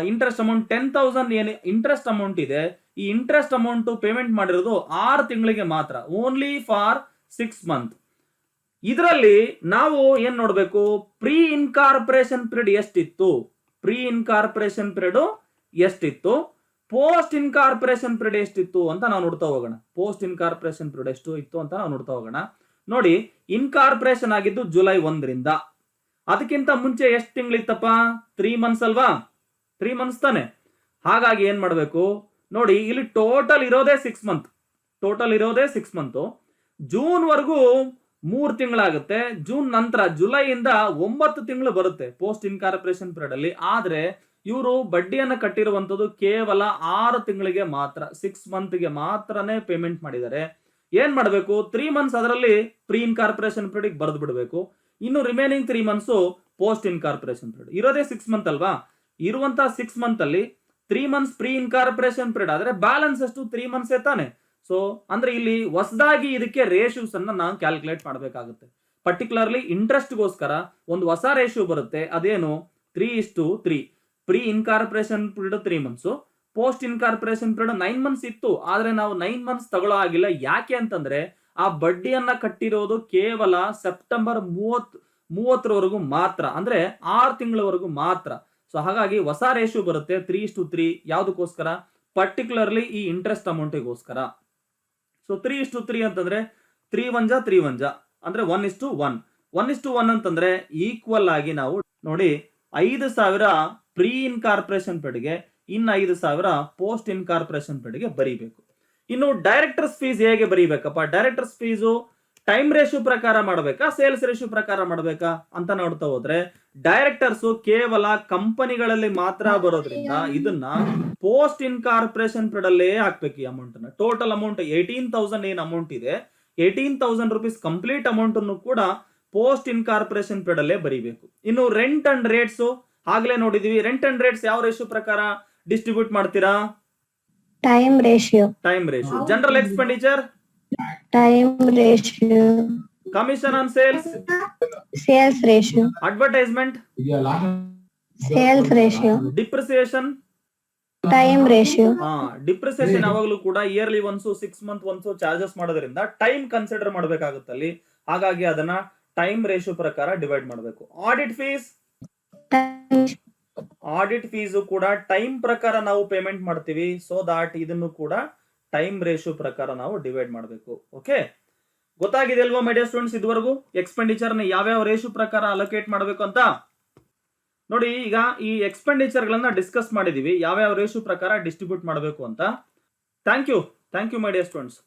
ಇಂಟ್ರೆಸ್ಟ್ ಅಮೌಂಟ್ 10,000 ಏನು ಇಂಟ್ರೆಸ್ಟ್ ಅಮೌಂಟ್ ಇದೆ. ಈ ಇಂಟ್ರೆಸ್ಟ್ ಅಮೌಂಟ್ ಪೇಮೆಂಟ್ ಮಾಡಿರೋದು 6 ತಿಂಗಳಿಗೆ ಮಾತ್ರ, ಓನ್ಲಿ ಫಾರ್ 6 ಮಂತ್. ಇದರಲ್ಲಿ ನಾವು ಏನ್ ನೋಡ್ಬೇಕು? ಪ್ರೀ ಇನ್ಕಾರ್ಪೊರೇಷನ್ ಪೀರಿಯಡ್ ಎಷ್ಟಿತ್ತು, ಪೋಸ್ಟ್ ಇನ್ಕಾರ್ಪೊರೇಷನ್ ಪೀರಿಯಡ್ ಎಷ್ಟಿತ್ತು ಅಂತ ನಾವು ನೋಡ್ತಾ ಹೋಗೋಣ. ಪೋಸ್ಟ್ ಇನ್ಕಾರ್ಪೊರೇಷನ್ ಪೀರಿಯಡ್ ಎಷ್ಟು ಇತ್ತು ಅಂತ ನಾವು ನೋಡ್ತಾ ಹೋಗೋಣ. ನೋಡಿ, ಇನ್ಕಾರ್ಪೊರೇಷನ್ ಆಗಿದ್ದು ಜುಲೈ 1ರಿಂದ. ಅದಕ್ಕಿಂತ ಮುಂಚೆ ಎಷ್ಟು ತಿಂಗಳಿತ್ತಪ್ಪ? 3 ಮಂತ್ಸ್ ಅಲ್ವಾ. 3 ಮಂತ್ಸ್ ತಾನೆ. ಹಾಗಾಗಿ ಏನ್ ಮಾಡ್ಬೇಕು ನೋಡಿ, ಇಲ್ಲಿ ಟೋಟಲ್ ಇರೋದೇ 6 ಮಂತ್. ಜೂನ್ ವರೆಗೂ 3 ತಿಂಗಳಾಗುತ್ತೆ. ಜೂನ್ ನಂತರ ಜುಲೈಯಿಂದ 9 ತಿಂಗಳು ಬರುತ್ತೆ ಪೋಸ್ಟ್ ಇನ್ಕಾರ್ಪೊರೇಷನ್ ಪೀರಿಯಡ್ ಅಲ್ಲಿ. ಆದ್ರೆ ಇವರು ಬಡ್ಡಿಯನ್ನ ಕಟ್ಟಿರುವಂತದ್ದು ಕೇವಲ 6 ತಿಂಗಳಿಗೆ ಮಾತ್ರ, 6 ಮಂತ್ಗೆ ಮಾತ್ರನೇ ಪೇಮೆಂಟ್ ಮಾಡಿದ್ದಾರೆ. ಏನ್ ಮಾಡ್ಬೇಕು? 3 ಮಂತ್ಸ್ ಅದರಲ್ಲಿ ಪ್ರೀ ಇನ್ಕಾರ್ಪೊರೇಷನ್ ಪೀರಿಯಡ್ ಬರೆದು ಬಿಡಬೇಕು. ಇನ್ನು remaining 3 months post incorporation period. ಇರೋದೇ 6 ಮಂತ್ ಅಲ್ವಾ. ಇರುವಂತ 6 ಮಂತ್ ಅಲ್ಲಿ 3 ಮಂತ್ಸ್ ಪ್ರೀ ಇನ್ಕಾರ್ಪೊರೇಷನ್ ಪೀರಿಯಡ್ ಆದ್ರೆ ಬ್ಯಾಲೆನ್ಸ್ ಎಷ್ಟು? 3 ಮಂತ್ಸ್ ತಾನೆ. ಸೊ ಅಂದ್ರೆ ಇಲ್ಲಿ ಹೊಸದಾಗಿ ಇದಕ್ಕೆ ರೇಷಿಯೋಸ್ ಅನ್ನ ನಾವು ಕ್ಯಾಲ್ಕುಲೇಟ್ ಮಾಡಬೇಕಾಗುತ್ತೆ. ಪರ್ಟಿಕ್ಯುಲರ್ಲಿ ಇಂಟ್ರೆಸ್ಟ್ಗೋಸ್ಕರ ಒಂದು ಹೊಸ ರೇಷಿಯೋ ಬರುತ್ತೆ. ಅದೇನು? 3:3. Pre incorporation period 3 months, post incorporation period 9 months ಇತ್ತು. ಆದ್ರೆ ನಾವು 9 ಮಂತ್ಸ್ ತಗೊಳ್ಳೋ ಆಗಿಲ್ಲ. ಯಾಕೆ ಅಂತಂದ್ರೆ ಆ ಬಡ್ಡಿಯನ್ನ ಕಟ್ಟಿರೋದು ಕೇವಲ ಸೆಪ್ಟೆಂಬರ್ 30ರವರೆಗೂ ಮಾತ್ರ, ಅಂದ್ರೆ 6 ತಿಂಗಳವರೆಗೂ ಮಾತ್ರ. ಸೊ ಹಾಗಾಗಿ ಹೊಸ ರೇಷಿಯೋ ಬರುತ್ತೆ 3:3. ಯಾವುದಕ್ಕೋಸ್ಕರ? ಪರ್ಟಿಕ್ಯುಲರ್ಲಿ ಈ ಇಂಟ್ರೆಸ್ಟ್ ಅಮೌಂಟಿಗೋಸ್ಕರ. ಸೊ 3:3 ಅಂತಂದ್ರೆ 3 1 ಅಂದ್ರೆ 1:1. 1:1 ಅಂತಂದ್ರೆ ಈಕ್ವಲ್ ಆಗಿ ನಾವು ನೋಡಿ 5,000 ಪ್ರೀ ಇನ್ಕಾರ್ಪೊರೇಷನ್ ಪೀರಿಯಡ್ಗೆ, ಇನ್ನು 5,000 ಪೋಸ್ಟ್ ಇನ್ಕಾರ್ಪೊರೇಷನ್ ಪೀರಿಯಡ್ಗೆ ಬರೀಬೇಕು. ಇನ್ನು ಡೈರೆಕ್ಟರ್ಸ್ ಫೀಸ್ ಹೇಗೆ ಬರೀಬೇಕಪ್ಪ? ಡೈರೆಕ್ಟರ್ಸ್ ಫೀಸು ಟೈಮ್ ರೇಷಿಯೋ ಪ್ರಕಾರ ಮಾಡಬೇಕಾ, ಸೇಲ್ಸ್ ರೇಷಿಯೋ ಪ್ರಕಾರ ಮಾಡಬೇಕಾ ಅಂತ ನೋಡ್ತಾ ಹೋದ್ರೆ, ಡೈರೆಕ್ಟರ್ಸ್ ಕೇವಲ ಕಂಪನಿಗಳಲ್ಲಿ ಮಾತ್ರ ಬರೋದ್ರಿಂದ ಇದನ್ನ ಪೋಸ್ಟ್ ಇನ್ಕಾರ್ಪೊರೇಷನ್ ಪೀರಿಯಡ್ ಅಲ್ಲೇ ಹಾಕ್ಬೇಕು. ಈ ಅಮೌಂಟ್ ಅನ್ನ, ಟೋಟಲ್ ಅಮೌಂಟ್ 18,000 ಏನ್ ಅಮೌಂಟ್ ಇದೆ, 18,000 rupees ಕಂಪ್ಲೀಟ್ ಅಮೌಂಟ್ ಅನ್ನು ಕೂಡ ಪೋಸ್ಟ್ ಇನ್ಕಾರ್ಪೊರೇಷನ್ ಪೀರಿಯಡ್ ಅಲ್ಲೇ ಬರೀಬೇಕು. ಇನ್ನು ರೆಂಟ್ ಅಂಡ್ ರೇಟ್ಸ್ ಆಗ್ಲೇ ನೋಡಿದೀವಿ. ರೆಂಟ್ ಅಂಡ್ ರೇಟ್ಸ್ ಯಾವ ರೇಷಿಯೋ ಪ್ರಕಾರ ಡಿಸ್ಟ್ರಿಬ್ಯೂಟ್ ಮಾಡ್ತೀರಾ? Time ratio time ratio. General expenditure, time ratio commission on sales, sales ratio advertisement, sales ratio depreciation. Time ratio depreciation ಯಾವಾಗಲೂ ಕೂಡ yearly once 6 month once charges ಮಾಡೋದ್ರಿಂದ time consider ಮಾಡಬೇಕಾಗುತ್ತೆ ಅಲ್ಲಿ. ಹಾಗಾಗಿ ಅದನ್ನ ಟೈಮ್ ರೇಷಿಯೋ ಪ್ರಕಾರ ಡಿವೈಡ್ ಮಾಡಬೇಕು. ಆಡಿಟ್ ಫೀಸ್ ಕೂಡ ಟೈಮ್ ಪ್ರಕಾರ ನಾವು ಪೇಮೆಂಟ್ ಮಾಡ್ತೀವಿ. ಸೊ ದಾಟ್ ಇದನ್ನು ಕೂಡ ಟೈಮ್ ರೇಷಿಯೋ ಪ್ರಕಾರ ನಾವು ಡಿವೈಡ್ ಮಾಡಬೇಕು. ಓಕೆ, ಗೊತ್ತಾಗಿದೆ ಅಲ್ವಾ ಮೈ ಡಿಯರ್ ಸ್ಟೂಡೆಂಟ್ಸ್? ಇದುವರೆಗೂ ಎಕ್ಸ್ಪೆಂಡಿಚರ್ ನ ಯಾವ್ಯಾವ ರೇಷಿಯೋ ಪ್ರಕಾರ ಅಲೋಕೇಟ್ ಮಾಡಬೇಕು ಅಂತ ನೋಡಿ. ಈಗ ಈ ಎಕ್ಸ್ಪೆಂಡಿಚರ್ ಗಳನ್ನ ಡಿಸ್ಕಸ್ ಮಾಡಿದೀವಿ, ಯಾವ್ಯಾವ ರೇಷಿಯೋ ಪ್ರಕಾರ ಡಿಸ್ಟ್ರಿಬ್ಯೂಟ್ ಮಾಡಬೇಕು ಅಂತ. Thank you my dear students.